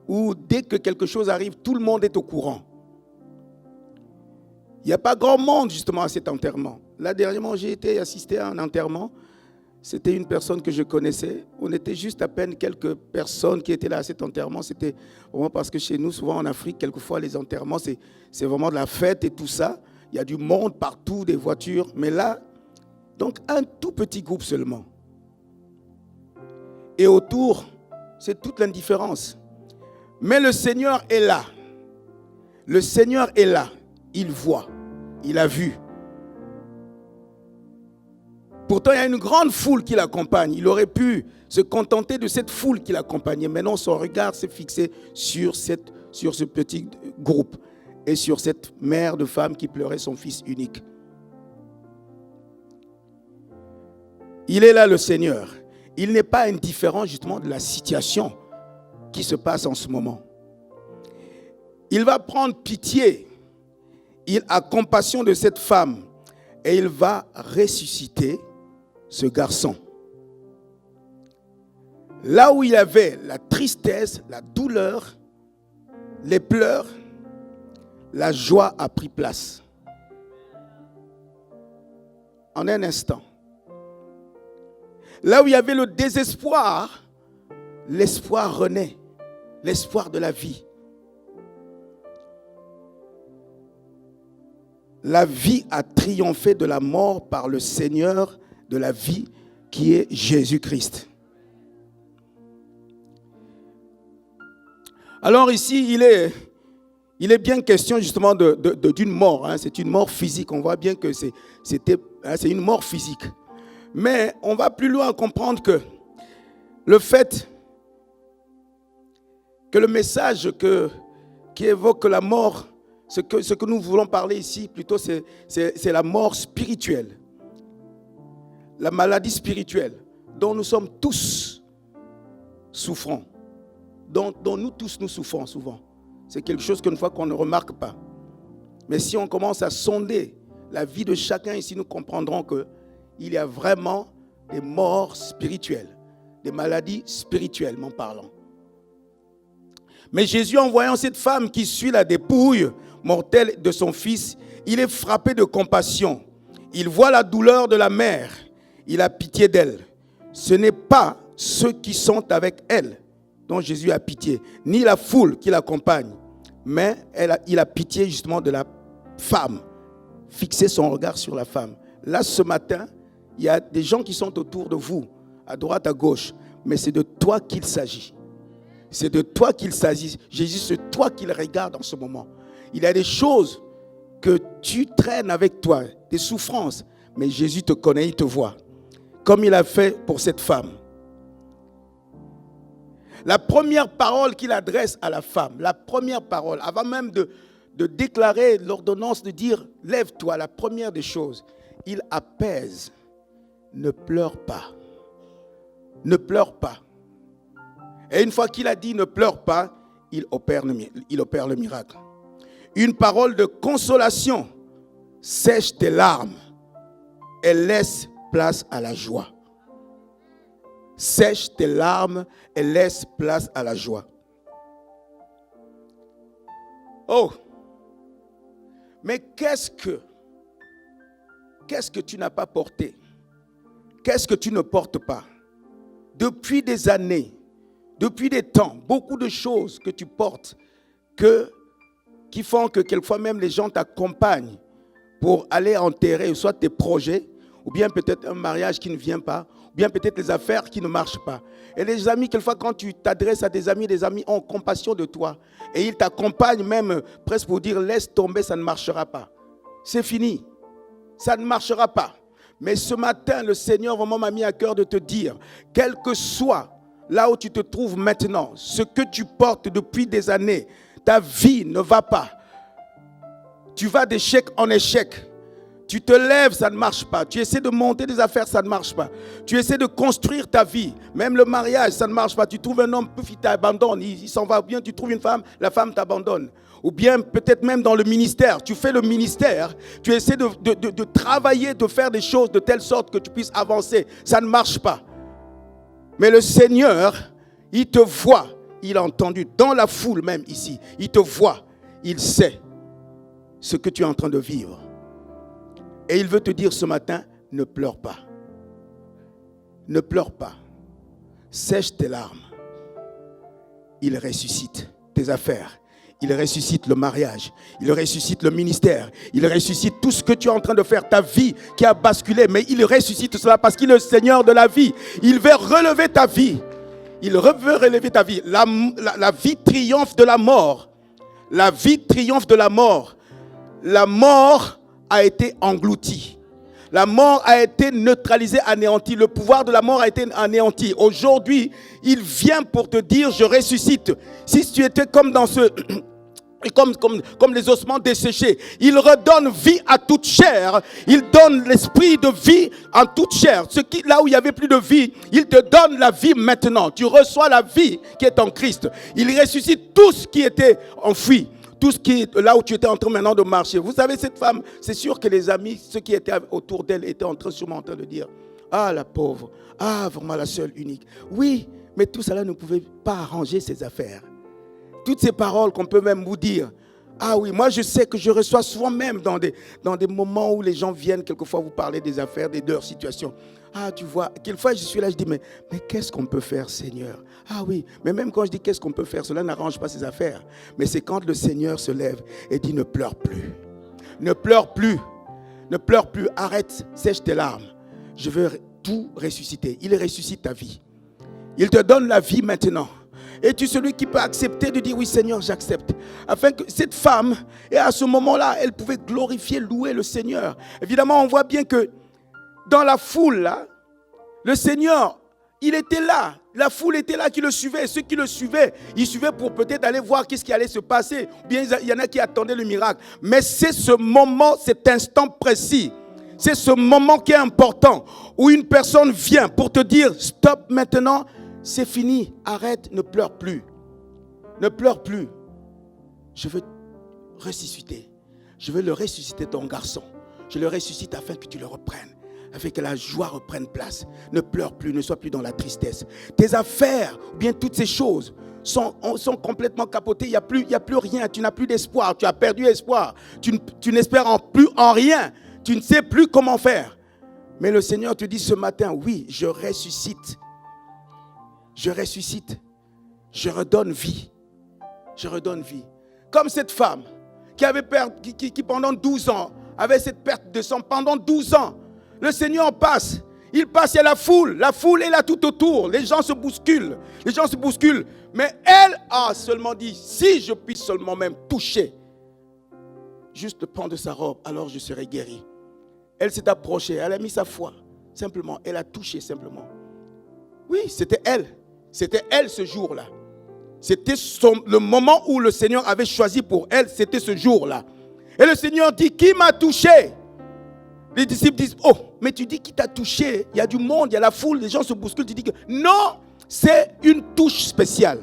où dès que quelque chose arrive, tout le monde est au courant. Il n'y a pas grand monde justement à cet enterrement. Là, dernièrement, j'ai été assister à un enterrement. C'était une personne que je connaissais. On était juste à peine quelques personnes qui étaient là à cet enterrement. C'était vraiment parce que chez nous, souvent en Afrique, quelquefois les enterrements, c'est vraiment de la fête et tout ça. Il y a du monde partout, des voitures. Mais là, donc un tout petit groupe seulement. Et autour, c'est toute l'indifférence. Mais le Seigneur est là. Le Seigneur est là. Il voit. Il a vu. Pourtant, il y a une grande foule qui l'accompagne. Il aurait pu se contenter de cette foule qui l'accompagnait. Maintenant, son regard s'est fixé sur ce petit groupe et sur cette mère de femme qui pleurait son fils unique. Il est là, le Seigneur. Il n'est pas indifférent justement de la situation qui se passe en ce moment. Il va prendre pitié. Il a compassion de cette femme et il va ressusciter ce garçon. Là où il y avait la tristesse, la douleur, les pleurs, la joie a pris place. En un instant. Là où il y avait le désespoir, l'espoir renaît, l'espoir de la vie. la vie a triomphé de la mort par le Seigneur de la vie qui est Jésus-Christ. Alors ici, il est bien question justement d'une mort. Hein. C'est une mort physique. On voit bien que c'est une mort physique. Mais on va plus loin à comprendre que le fait que le message qui évoque la mort, ce que nous voulons parler ici, plutôt, c'est la mort spirituelle. La maladie spirituelle dont nous sommes tous souffrants. Dont nous tous nous souffrons souvent. C'est quelque chose qu'une fois qu'on ne remarque pas. Mais si on commence à sonder la vie de chacun ici, nous comprendrons qu'il y a vraiment des morts spirituelles, des maladies spirituellement parlant. Mais Jésus, en voyant cette femme qui suit la dépouille mortelle de son fils, il est frappé de compassion. Il voit la douleur de la mère. Il a pitié d'elle. Ce n'est pas ceux qui sont avec elle dont Jésus a pitié, ni la foule qui l'accompagne, mais il a pitié justement de la femme, fixer son regard sur la femme. Là, ce matin, il y a des gens qui sont autour de vous, à droite, à gauche, mais c'est de toi qu'il s'agit. C'est de toi qu'il s'agit. Jésus, c'est toi qu'il regarde en ce moment. Il y a des choses que tu traînes avec toi, des souffrances, mais Jésus te connaît, il te voit, comme il a fait pour cette femme. La première parole qu'il adresse à la femme, la première parole, avant même de déclarer l'ordonnance, de dire « Lève-toi », la première des choses, il apaise. Ne pleure pas. Ne pleure pas. Et une fois qu'il a dit « Ne pleure pas », il opère le miracle. Une parole de consolation. Sèche tes larmes et laisse place à la joie. Sèche tes larmes et laisse place à la joie. Oh! Mais qu'est-ce que tu n'as pas porté? Qu'est-ce que tu ne portes pas? Depuis des années, depuis des temps, beaucoup de choses que tu portes qui font que quelquefois même les gens t'accompagnent pour aller enterrer soit tes projets, ou bien peut-être un mariage qui ne vient pas, ou bien peut-être les affaires qui ne marchent pas. Et les amis, quelquefois quand tu t'adresses à des amis ont compassion de toi. Et ils t'accompagnent même presque pour dire « laisse tomber, ça ne marchera pas ». C'est fini. Ça ne marchera pas. Mais ce matin, le Seigneur vraiment m'a mis à cœur de te dire, quel que soit là où tu te trouves maintenant, ce que tu portes depuis des années, ta vie ne va pas. Tu vas d'échec en échec. Tu te lèves, ça ne marche pas. Tu essaies de monter des affaires, ça ne marche pas. Tu essaies de construire ta vie. Même le mariage, ça ne marche pas. Tu trouves un homme, il t'abandonne, il s'en va. Ou bien tu trouves une femme, la femme t'abandonne. Ou bien peut-être même dans le ministère. Tu fais le ministère, tu essaies de travailler, de faire des choses de telle sorte que tu puisses avancer. Ça ne marche pas. Mais le Seigneur, il te voit. Il a entendu dans la foule même ici. Il te voit. Il sait ce que tu es en train de vivre. Et il veut te dire ce matin, ne pleure pas. Ne pleure pas. Sèche tes larmes. Il ressuscite tes affaires. Il ressuscite le mariage. Il ressuscite le ministère. Il ressuscite tout ce que tu es en train de faire, ta vie qui a basculé. Mais il ressuscite cela parce qu'il est le Seigneur de la vie. Il veut relever ta vie. Il veut relever ta vie. La vie triomphe de la mort. La vie triomphe de la mort. La mort a été englouti. La mort a été neutralisée, anéantie. Le pouvoir de la mort a été anéanti. Aujourd'hui, il vient pour te dire, je ressuscite. Si tu étais comme dans comme les ossements desséchés, il redonne vie à toute chair. Il donne l'esprit de vie en toute chair. Là où il n'y avait plus de vie, il te donne la vie maintenant. Tu reçois la vie qui est en Christ. Il ressuscite tout ce qui était enfoui. Tout ce qui est là où tu étais en train maintenant de marcher. Vous savez, cette femme, c'est sûr que les amis, ceux qui étaient autour d'elle, étaient sûrement en train de dire « Ah, la pauvre, ah, vraiment la seule unique. » Oui, mais tout cela ne pouvait pas arranger ses affaires. Toutes ces paroles qu'on peut même vous dire. Ah oui, moi je sais que je reçois souvent même dans des moments où les gens viennent quelquefois vous parler des affaires, de leur situation. Ah, tu vois, quelquefois je suis là, je dis, mais qu'est-ce qu'on peut faire, Seigneur? Ah oui, mais même quand je dis qu'est-ce qu'on peut faire, cela n'arrange pas ses affaires. Mais c'est quand le Seigneur se lève et dit, ne pleure plus. Ne pleure plus. Ne pleure plus. Arrête, sèche tes larmes. Je veux tout ressusciter. Il ressuscite ta vie. Il te donne la vie maintenant. Et tu es celui qui peut accepter de dire oui Seigneur, j'accepte. Afin que cette femme, et à ce moment-là, elle pouvait glorifier, louer le Seigneur. Évidemment, on voit bien que dans la foule, là, le Seigneur, il était là. La foule était là qui le suivait. Ceux qui le suivaient, ils suivaient pour peut-être aller voir qu'est-ce qui allait se passer. Ou bien il y en a qui attendaient le miracle. Mais c'est ce moment, cet instant précis. C'est ce moment qui est important. Où une personne vient pour te dire, stop maintenant. C'est fini, arrête, ne pleure plus. Ne pleure plus. Je veux ressusciter. Je veux le ressusciter ton garçon. Je le ressuscite afin que tu le reprennes. Afin que la joie reprenne place. Ne pleure plus, ne sois plus dans la tristesse. Tes affaires, ou bien toutes ces choses sont complètement capotées. Il n'y a plus rien, tu n'as plus d'espoir. Tu as perdu espoir. Tu n'espères plus en rien. Tu ne sais plus comment faire. Mais le Seigneur te dit ce matin, oui, je ressuscite. Je ressuscite, je redonne vie. Je redonne vie. Comme cette femme qui avait qui pendant 12 ans avait cette perte de sang pendant 12 ans. Le Seigneur passe. Il passe, il y a la foule est là tout autour. Les gens se bousculent. Mais elle a seulement dit, si je puis seulement même toucher juste le pan de sa robe, alors je serai guéri. Elle s'est approchée, elle a mis sa foi. Simplement, elle a touché simplement. Oui, c'était elle. C'était elle ce jour-là. C'était le moment où le Seigneur avait choisi pour elle. C'était ce jour-là. Et le Seigneur dit, qui m'a touché? Les disciples disent, oh, mais tu dis qui t'a touché? Il y a du monde, il y a la foule, les gens se bousculent. Tu dis que non, c'est une touche spéciale.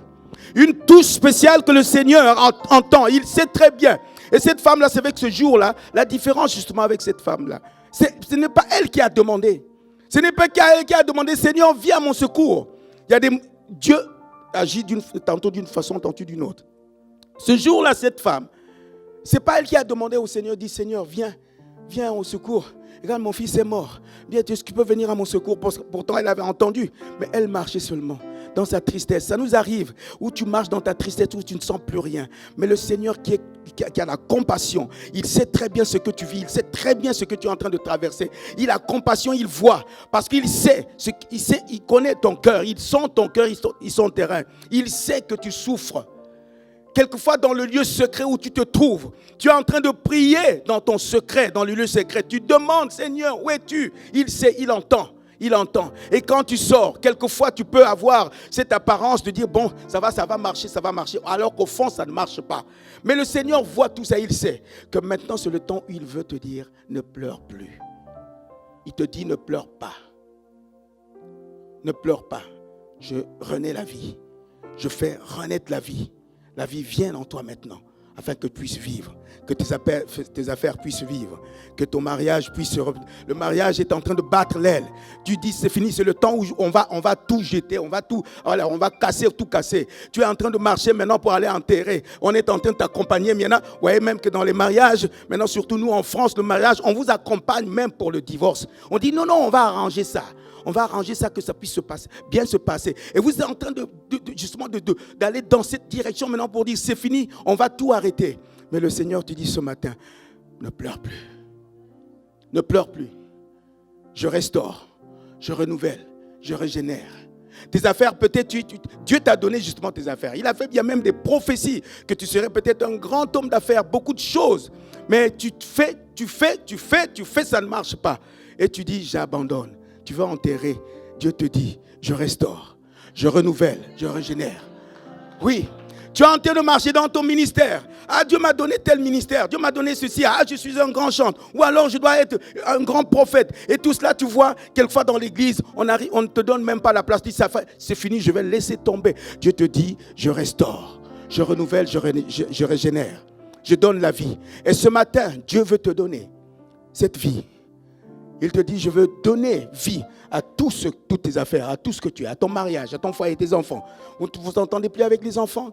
Une touche spéciale que le Seigneur entend. Il sait très bien. Et cette femme-là, c'est avec ce jour-là, la différence justement avec cette femme-là. Ce n'est pas elle qui a demandé. Ce n'est pas elle qui a demandé, Seigneur, viens à mon secours. Il y a Dieu agit tantôt d'une façon, tantôt d'une autre. Ce jour-là, cette femme, ce n'est pas elle qui a demandé au Seigneur, dit Seigneur, viens au secours. Regarde, mon fils est mort. Bien, est-ce que tu peux venir à mon secours? Pourtant, elle avait entendu. Mais elle marchait seulement dans sa tristesse. Ça nous arrive où tu marches dans ta tristesse, où tu ne sens plus rien. Mais le Seigneur qui a la compassion, il sait très bien ce que tu vis. Il sait très bien ce que tu es en train de traverser. Il a compassion, il voit. Parce qu'il sait, il connaît ton cœur. Il sent ton cœur, il sent terrain. Il sait que tu souffres. Quelquefois dans le lieu secret où tu te trouves, tu es en train de prier dans ton secret, dans le lieu secret. Tu demandes, Seigneur, où es-tu? Il sait, il entend. Et quand tu sors, quelquefois tu peux avoir cette apparence de dire, bon, ça va marcher, alors qu'au fond, ça ne marche pas. Mais le Seigneur voit tout ça, il sait que maintenant c'est le temps où il veut te dire, ne pleure plus. Il te dit, ne pleure pas. Ne pleure pas. Je renais la vie. Je fais renaître la vie. La vie vient en toi maintenant, afin que tu puisses vivre, que tes affaires puissent vivre, que ton mariage puisse se revenir. Le mariage est en train de battre l'aile. Tu dis c'est fini, c'est le temps où on va tout jeter, on va tout casser. Tu es en train de marcher maintenant pour aller enterrer. On est en train de t'accompagner. Vous voyez même que dans les mariages, maintenant surtout nous en France, le mariage, on vous accompagne même pour le divorce. On dit non, on va arranger ça. On va arranger ça, que ça puisse bien se passer. Et vous êtes en train justement d'aller dans cette direction maintenant pour dire c'est fini, on va tout arrêter. Mais le Seigneur te dit ce matin, ne pleure plus. Ne pleure plus. Je restaure, je renouvelle, je régénère. Tes affaires, peut-être, Dieu t'a donné justement tes affaires. Il y a même des prophéties que tu serais peut-être un grand homme d'affaires, beaucoup de choses. Mais tu fais, ça ne marche pas. Et tu dis, j'abandonne. Tu vas enterrer. Dieu te dit, je restaure, je renouvelle, je régénère. Oui, tu es en train de marcher dans ton ministère. Ah, Dieu m'a donné tel ministère. Dieu m'a donné ceci. Ah, je suis un grand chanteur. Ou alors, je dois être un grand prophète. Et tout cela, tu vois, quelquefois dans l'église, on ne te donne même pas la place. Tu dis, c'est fini, je vais laisser tomber. Dieu te dit, je restaure, je renouvelle, je régénère. Je donne la vie. Et ce matin, Dieu veut te donner cette vie. Il te dit, je veux donner vie à toutes tes affaires, à tout ce que tu as, à ton mariage, à ton foyer, tes enfants. Vous ne vous entendez plus avec les enfants?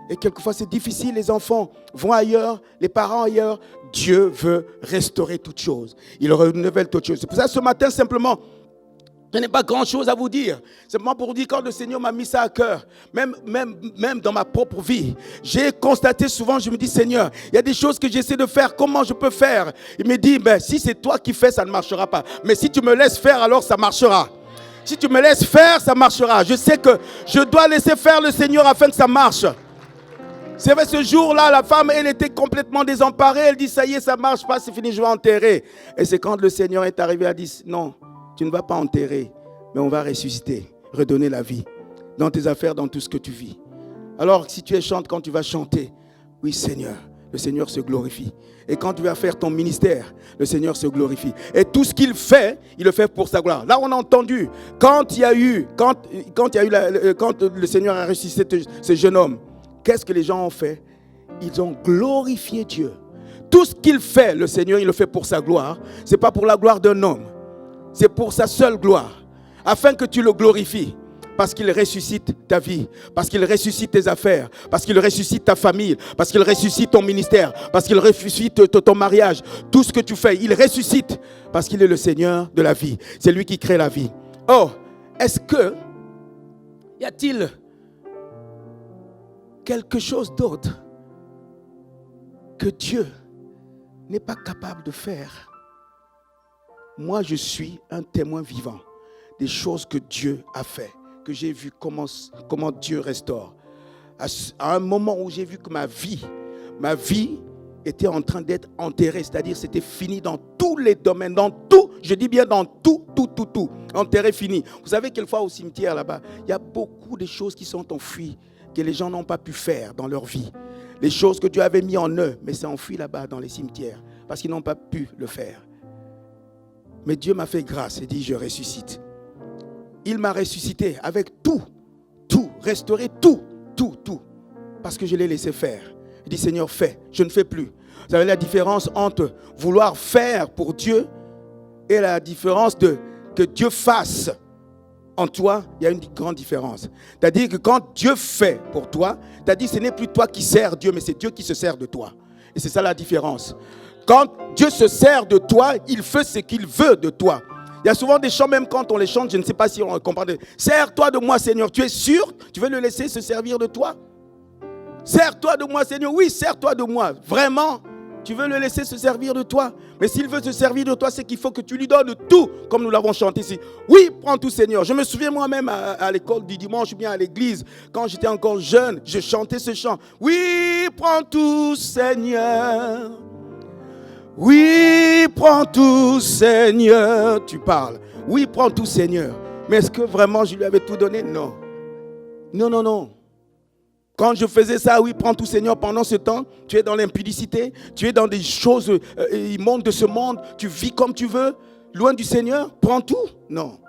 Et quelquefois, c'est difficile, les enfants vont ailleurs, les parents ailleurs. Dieu veut restaurer toutes choses. Il renouvelle toutes choses. C'est pour ça, ce matin, simplement, Je n'ai pas grand-chose à vous dire. Simplement pour vous dire, quand le Seigneur m'a mis ça à cœur, même dans ma propre vie, j'ai constaté souvent, je me dis, Seigneur, il y a des choses que j'essaie de faire, comment je peux faire? Il me dit, si c'est toi qui fais, ça ne marchera pas. Mais si tu me laisses faire, alors ça marchera. Si tu me laisses faire, ça marchera. Je sais que je dois laisser faire le Seigneur afin que ça marche. C'est vrai, ce jour-là, la femme, elle était complètement désemparée. Elle dit, ça y est, ça ne marche pas, c'est fini, je vais enterrer. Et c'est quand le Seigneur est arrivé, elle a dit, non, tu ne vas pas enterrer, mais on va ressusciter, redonner la vie dans tes affaires, dans tout ce que tu vis. Alors, si tu es chante, quand tu vas chanter, oui Seigneur, le Seigneur se glorifie. Et quand tu vas faire ton ministère, le Seigneur se glorifie. Et tout ce qu'il fait, il le fait pour sa gloire. Là, on a entendu, quand le Seigneur a ressuscité ce jeune homme, qu'est-ce que les gens ont fait? Ils ont glorifié Dieu. Tout ce qu'il fait, le Seigneur, il le fait pour sa gloire. Ce n'est pas pour la gloire d'un homme. C'est pour sa seule gloire, afin que tu le glorifies, parce qu'il ressuscite ta vie, parce qu'il ressuscite tes affaires, parce qu'il ressuscite ta famille, parce qu'il ressuscite ton ministère, parce qu'il ressuscite ton mariage. Tout ce que tu fais, il ressuscite, parce qu'il est le Seigneur de la vie. C'est lui qui crée la vie. Oh, y a-t-il quelque chose d'autre que Dieu n'est pas capable de faire? Moi, je suis un témoin vivant des choses que Dieu a fait, que j'ai vu comment Dieu restaure. À un moment où j'ai vu que ma vie était en train d'être enterrée, c'est-à-dire c'était fini dans tous les domaines, dans tout, je dis bien dans tout, enterré, fini. Vous savez, quelquefois au cimetière là-bas, il y a beaucoup de choses qui sont enfuies, que les gens n'ont pas pu faire dans leur vie. Les choses que Dieu avait mis en eux, mais c'est enfoui là-bas dans les cimetières, parce qu'ils n'ont pas pu le faire. Mais Dieu m'a fait grâce et dit, je ressuscite. Il m'a ressuscité avec tout, restauré tout, parce que je l'ai laissé faire. Il dit, Seigneur, fais, je ne fais plus. Vous savez la différence entre vouloir faire pour Dieu et la différence de que Dieu fasse en toi, il y a une grande différence. C'est-à-dire que quand Dieu fait pour toi, c'est-à-dire que ce n'est plus toi qui sers Dieu, mais c'est Dieu qui se sert de toi. Et c'est ça la différence. Quand Dieu se sert de toi, il fait ce qu'il veut de toi. Il y a souvent des chants, même quand on les chante, je ne sais pas si on comprend. Sers-toi de moi, Seigneur. Tu es sûr? Tu veux le laisser se servir de toi? Sers-toi de moi, Seigneur. Oui, sers-toi de moi. Vraiment? Tu veux le laisser se servir de toi? Mais s'il veut se servir de toi, c'est qu'il faut que tu lui donnes tout, comme nous l'avons chanté ici. Oui, prends tout, Seigneur. Je me souviens moi-même à l'école du dimanche, bien à l'église, quand j'étais encore jeune, je chantais ce chant. Oui, prends tout, Seigneur. Oui, prends tout, Seigneur. Tu parles. Oui, prends tout, Seigneur. Mais est-ce que vraiment je lui avais tout donné? Non. Non. Quand je faisais ça, oui, prends tout, Seigneur, pendant ce temps, tu es dans l'impudicité, tu es dans des choses immondes de ce monde, tu vis comme tu veux, loin du Seigneur, prends tout? Non.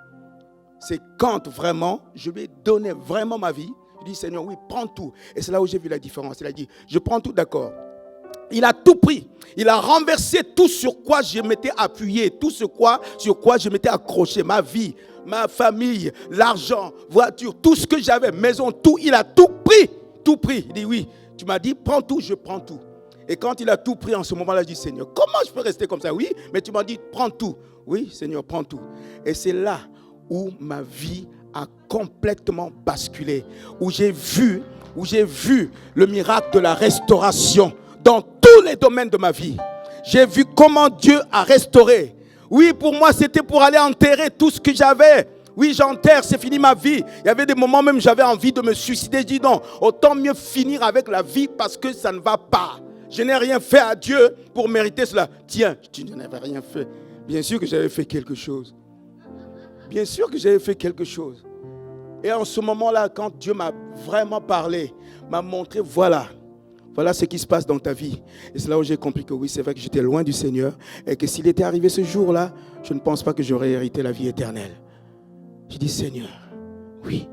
C'est quand vraiment, je lui ai donné vraiment ma vie, je dis, Seigneur, oui, prends tout. Et c'est là où j'ai vu la différence. Il a dit, je prends tout, d'accord. Il a tout pris. Il a renversé tout sur quoi je m'étais appuyé, tout sur quoi je m'étais accroché, ma vie, ma famille, l'argent, voiture, tout ce que j'avais, maison, tout. Il a tout pris, tout pris. Il dit oui, tu m'as dit prends tout, je prends tout. Et quand il a tout pris en ce moment-là, je dis Seigneur, comment je peux rester comme ça? Oui, mais tu m'as dit prends tout. Oui, Seigneur, prends tout. Et c'est là où ma vie a complètement basculé, où j'ai vu le miracle de la restauration. Dans tous les domaines de ma vie, j'ai vu comment Dieu a restauré. Oui, pour moi, c'était pour aller enterrer tout ce que j'avais. Oui, j'enterre, c'est fini ma vie. Il y avait des moments même j'avais envie de me suicider. Je dis non, autant mieux finir avec la vie parce que ça ne va pas. Je n'ai rien fait à Dieu pour mériter cela. Tiens, tu n'avais rien fait. Bien sûr que j'avais fait quelque chose. Bien sûr que j'avais fait quelque chose. Et en ce moment-là, quand Dieu m'a vraiment parlé, m'a montré, voilà ce qui se passe dans ta vie. Et c'est là où j'ai compris que oui, c'est vrai que j'étais loin du Seigneur et que s'il était arrivé ce jour-là, je ne pense pas que j'aurais hérité la vie éternelle. J'ai dit, Seigneur, oui,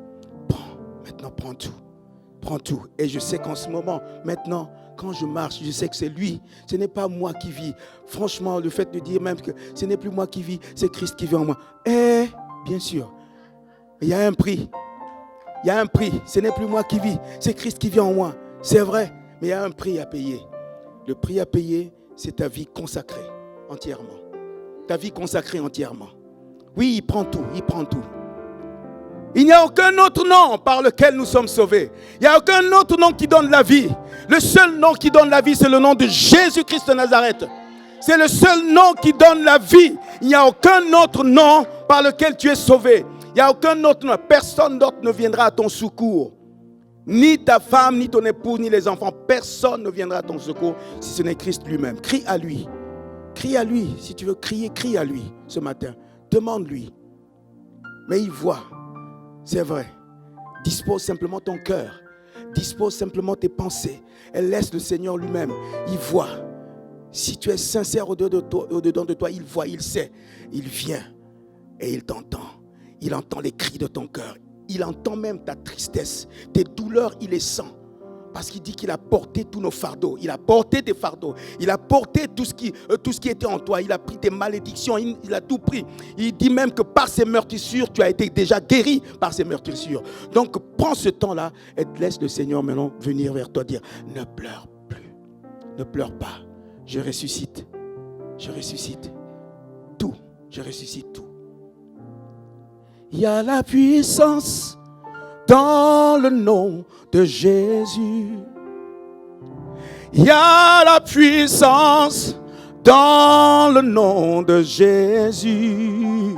maintenant prends tout. Prends tout. Et je sais qu'en ce moment, maintenant, quand je marche, je sais que c'est lui. Ce n'est pas moi qui vis. Franchement, le fait de dire même que ce n'est plus moi qui vis, c'est Christ qui vit en moi. Et bien sûr, il y a un prix. Il y a un prix. Ce n'est plus moi qui vis, c'est Christ qui vit en moi. C'est vrai. Mais il y a un prix à payer. Le prix à payer, c'est ta vie consacrée entièrement. Ta vie consacrée entièrement. Oui, il prend tout, il prend tout. Il n'y a aucun autre nom par lequel nous sommes sauvés. Il n'y a aucun autre nom qui donne la vie. Le seul nom qui donne la vie, c'est le nom de Jésus-Christ de Nazareth. C'est le seul nom qui donne la vie. Il n'y a aucun autre nom par lequel tu es sauvé. Il n'y a aucun autre nom. Personne d'autre ne viendra à ton secours. Ni ta femme, ni ton époux, ni les enfants. Personne ne viendra à ton secours si ce n'est Christ lui-même. Crie à lui. Crie à lui. Si tu veux crier, crie à lui ce matin. Demande-lui. Mais il voit. C'est vrai. Dispose simplement ton cœur. Dispose simplement tes pensées. Et laisse le Seigneur lui-même. Il voit. Si tu es sincère au-dedans de toi, il voit, il sait. Il vient et il t'entend. Il entend les cris de ton cœur. Il entend même ta tristesse. Tes douleurs, il les sent. Parce qu'il dit qu'il a porté tous nos fardeaux. Il a porté tes fardeaux. Il a porté tout ce qui était en toi. Il a pris tes malédictions. Il a tout pris. Il dit même que par ses meurtrissures, tu as été déjà guéri par ses meurtrissures. Donc, prends ce temps-là et laisse le Seigneur maintenant venir vers toi dire, ne pleure plus. Ne pleure pas. Je ressuscite. Je ressuscite. Tout. Je ressuscite tout. Il y a la puissance dans le nom de Jésus. Il y a la puissance dans le nom de Jésus.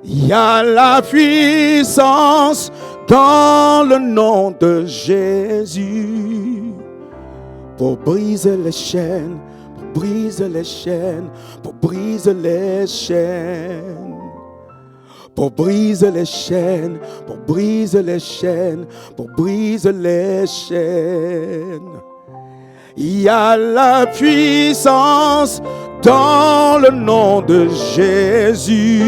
Il y a la puissance dans le nom de Jésus. Pour briser les chaînes, pour briser les chaînes, pour briser les chaînes. Pour briser les chaînes, pour briser les chaînes, pour briser les chaînes. Il y a la puissance dans le nom de Jésus.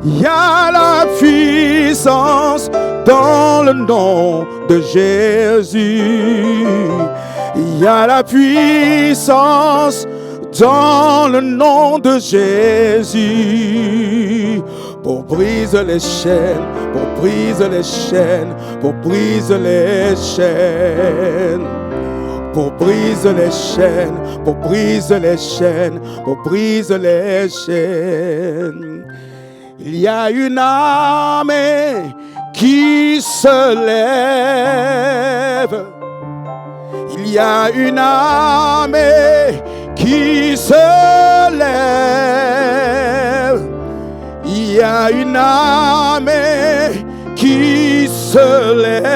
Il y a la puissance dans le nom de Jésus. Il y a la puissance dans le nom de Jésus. Pour briser les chaînes, pour briser les chaînes, pour briser les chaînes. Pour briser les chaînes, pour briser les chaînes, pour briser les chaînes. Il y a une armée qui se lève. Il y a une armée qui se lève. Il y a une armée qui se lève.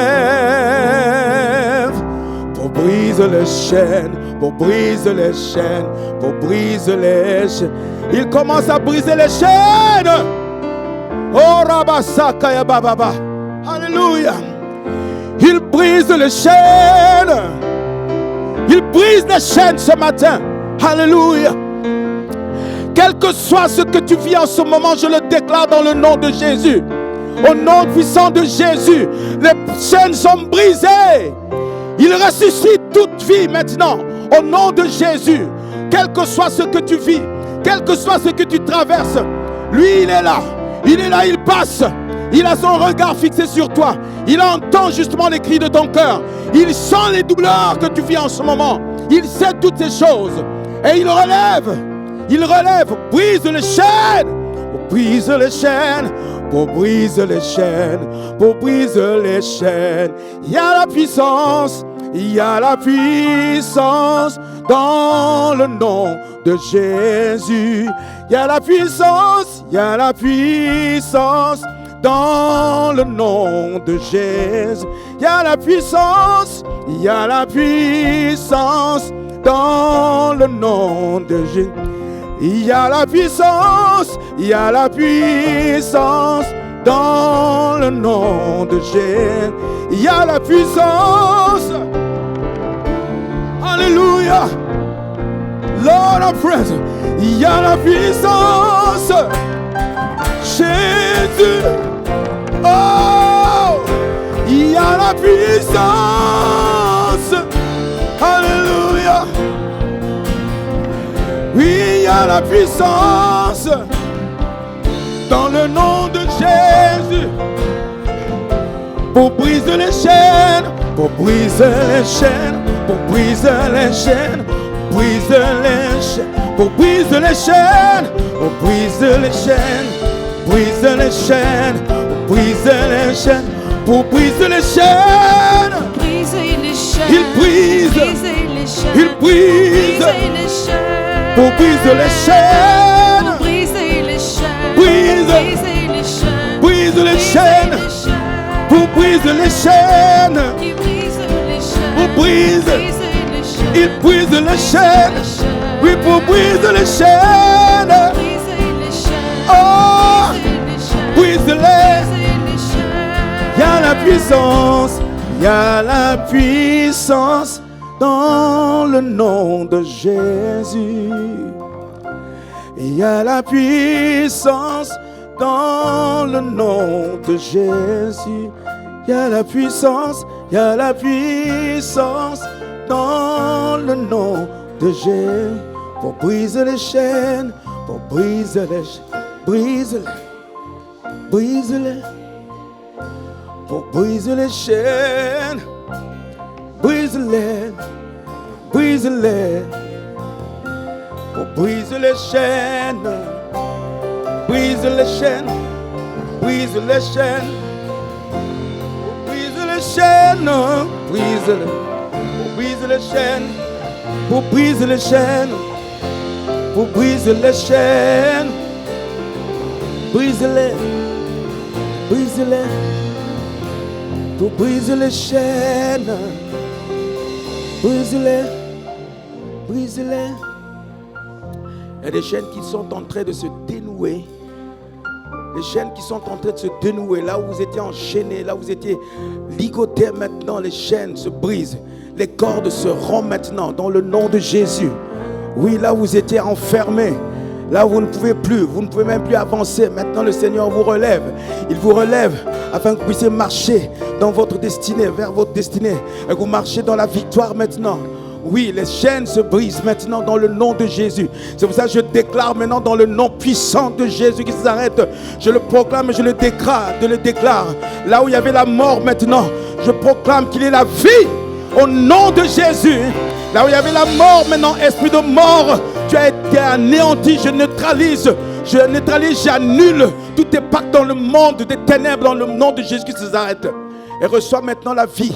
Pour briser les chaînes, pour briser les chaînes, pour briser les chaînes. Il commence à briser les chaînes. Oh Rabasaka ya Baba. Alléluia. Il brise les chaînes. Il brise les chaînes ce matin. Alléluia. Quel que soit ce que tu vis en ce moment, je le déclare dans le nom de Jésus. Au nom puissant de Jésus, les chaînes sont brisées. Il ressuscite toute vie maintenant. Au nom de Jésus. Quel que soit ce que tu vis, quel que soit ce que tu traverses, lui il est là. Il est là, il passe. Il a son regard fixé sur toi. Il entend justement les cris de ton cœur. Il sent les douleurs que tu vis en ce moment. Il sait toutes ces choses. Et il relève. Il relève. Brise les chaînes. Brise les chaînes. Pour briser les chaînes. Pour briser les chaînes. Il y a la puissance. Il y a la puissance dans le nom de Jésus. Il y a la puissance. Il y a la puissance dans le nom de Jésus. Il y a la puissance, il y a la puissance dans le nom de Jésus. Il y a la puissance, il y a la puissance dans le nom de Jésus. Il y a la puissance. Alléluia. Lord of praise. Il y a la puissance. Jésus. Oh, il y a la puissance. Alléluia. Oui, il y a la puissance dans le nom de Jésus. Pour briser les chaînes, pour briser les chaînes, pour briser les chaînes, briser les chaînes, pour briser les chaînes, pour briser les chaînes, briser les chaînes, pour briser les chaînes, pour briser les chaînes. Briser les chaînes. Il brise, Briser les chaînes. il brise, Briser les chaînes. pour briser les chaînes, Briser les chaînes. brise, Briser les chaînes. brise les chaînes, les chaînes. pour briser les chaînes, Il brise les chaînes. pour brise, Briser les chaînes. il brise les chaînes, oui, pour briser les chaînes, Briser les chaînes. oh, Briser les chaînes. brise-les. Briser les chaînes. Il y a la puissance, il y a la puissance dans le nom de Jésus. Il y a la puissance dans le nom de Jésus. Il y a la puissance, il y a la puissance dans le nom de Jésus. Pour briser les chaînes, pour briser les chaînes, brise-les, brise-les. Pour briser les chaînes, brise-les, brise-les. Pour briser les chaînes, brise les chaînes, brise les chaînes. Pour briser les chaînes, brise-les. Pour briser les chaînes, pour briser les chaînes, pour briser les chaînes. Brise-les, brise-les. Pour briser les chaînes, brise-les, brise-les. Il y a des chaînes qui sont en train de se dénouer. Les chaînes qui sont en train de se dénouer. Là où vous étiez enchaînés, là où vous étiez ligotés, maintenant les chaînes se brisent. Les cordes se rompent maintenant dans le nom de Jésus. Oui, là où vous étiez enfermés. Là où vous ne pouvez plus, vous ne pouvez même plus avancer. Maintenant, le Seigneur vous relève. Il vous relève afin que vous puissiez marcher dans votre destinée, vers votre destinée. Et que vous marchez dans la victoire maintenant. Oui, les chaînes se brisent maintenant dans le nom de Jésus. C'est pour ça que je déclare maintenant dans le nom puissant de Jésus qui s'arrête. Je le proclame et je le déclare. Là où il y avait la mort maintenant, je proclame qu'il est la vie au nom de Jésus. Là où il y avait la mort maintenant, esprit de mort, tu as été anéanti. Je neutralise, j'annule tous tes pactes dans le monde des ténèbres dans le nom de Jésus qui s'arrête. Et reçois maintenant la vie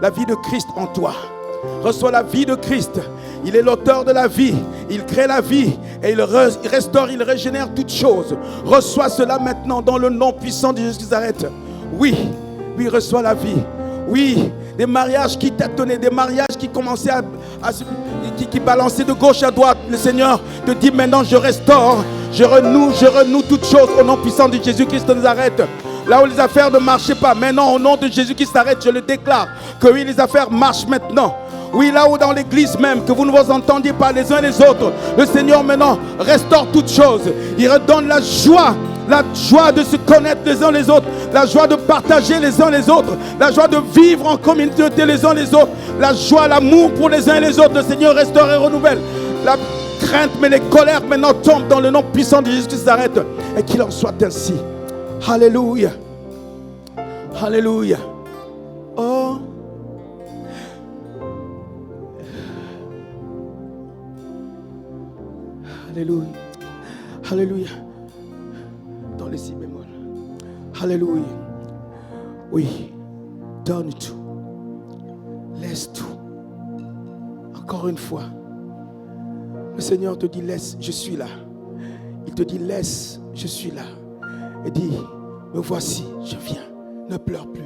de Christ en toi. Reçois la vie de Christ. Il est l'auteur de la vie. Il crée la vie et il restaure, il régénère toutes choses. Reçois cela maintenant dans le nom puissant de Jésus qui s'arrête. Oui, reçois la vie. Oui, des mariages qui tâtonnaient, des mariages qui commençaient qui balançaient de gauche à droite. Le Seigneur te dit maintenant, je restaure, je renoue toutes choses au nom puissant de Jésus-Christ de Nazareth. Là où les affaires ne marchaient pas, maintenant au nom de Jésus qui s'arrête, je le déclare, que oui, les affaires marchent maintenant. Oui, là où dans l'église même, que vous ne vous entendiez pas les uns les autres, le Seigneur maintenant restaure toutes choses. Il redonne la joie de se connaître les uns les autres, la joie de partager les uns les autres, la joie de vivre en communauté les uns les autres, la joie, l'amour pour les uns et les autres. Le Seigneur restaure et renouvelle. La crainte, mais les colères maintenant tombent dans le nom puissant de Jésus qui s'arrête. Et qu'il en soit ainsi. Alléluia. Alléluia. Oh. Alléluia. Alléluia. Dans les si bémol. Alléluia. Oui. Donne tout. Laisse tout. Encore une fois. Le Seigneur te dit laisse, je suis là. Il te dit laisse, je suis là. Et dit, me voici, je viens. Ne pleure plus.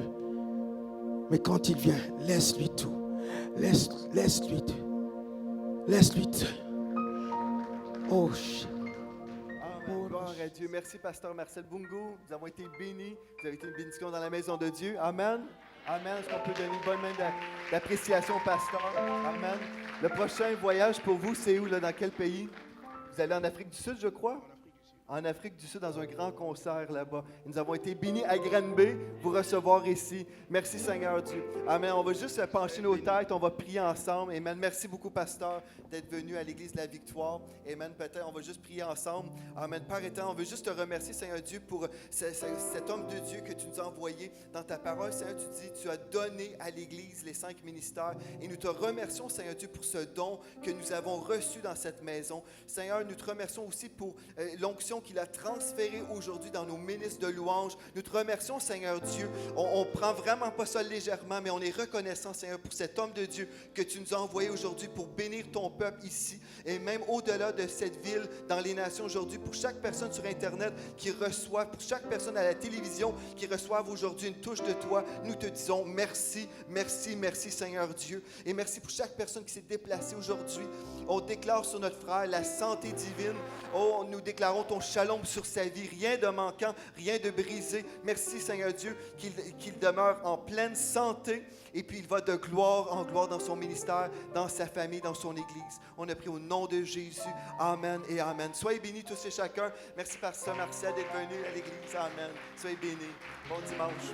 Mais quand il vient, laisse-lui tout. Laisse-lui tout. Laisse-lui tout. Oh, Amen. Gloire à Dieu. Merci, Pasteur Marcel Bungo. Nous avons été bénis. Vous avez été une bénédiction dans la maison de Dieu. Amen. Amen. Est-ce qu'on peut donner une bonne main d'appréciation au pasteur? Amen. Le prochain voyage pour vous, c'est où, là, dans quel pays? Vous allez en Afrique du Sud, je crois? en Afrique du Sud dans un grand concert là-bas. Et nous avons été bénis à Granby, vous recevoir ici. Merci Seigneur Dieu. Amen. On va juste pencher nos têtes, on va prier ensemble. Amen. Merci beaucoup, pasteur, d'être venu à l'Église de la Victoire. Amen. Peut-être on va juste prier ensemble. Amen. Père éternel, on veut juste te remercier, Seigneur Dieu, pour cet homme de Dieu que tu nous as envoyé dans ta parole. Seigneur, tu dis, tu as donné à l'Église les 5 ministères. Et nous te remercions, Seigneur Dieu, pour ce don que nous avons reçu dans cette maison. Seigneur, nous te remercions aussi pour l'onction qu'il a transférée aujourd'hui dans nos ministres de louange. Nous te remercions, Seigneur Dieu. On prend vraiment pas ça légèrement, mais on est reconnaissant, Seigneur, pour cet homme de Dieu que tu nous as envoyé aujourd'hui pour bénir ton peuple ici et même au-delà de cette ville, dans les nations aujourd'hui, pour chaque personne sur Internet qui reçoit, pour chaque personne à la télévision qui reçoive aujourd'hui une touche de toi, nous te disons merci, merci, merci Seigneur Dieu. Et merci pour chaque personne qui s'est déplacée aujourd'hui. On déclare sur notre frère la santé divine. Oh, nous déclarons ton shalom sur sa vie. Rien de manquant, rien de brisé. Merci Seigneur Dieu qu'il demeure en pleine santé et puis il va de gloire en gloire dans son ministère, dans sa famille, dans son Église. On a prié au nom de Jésus. Amen et Amen. Soyez bénis tous et chacun. Merci pasteur Marcel d'être venu à l'Église. Amen. Soyez bénis. Bon dimanche.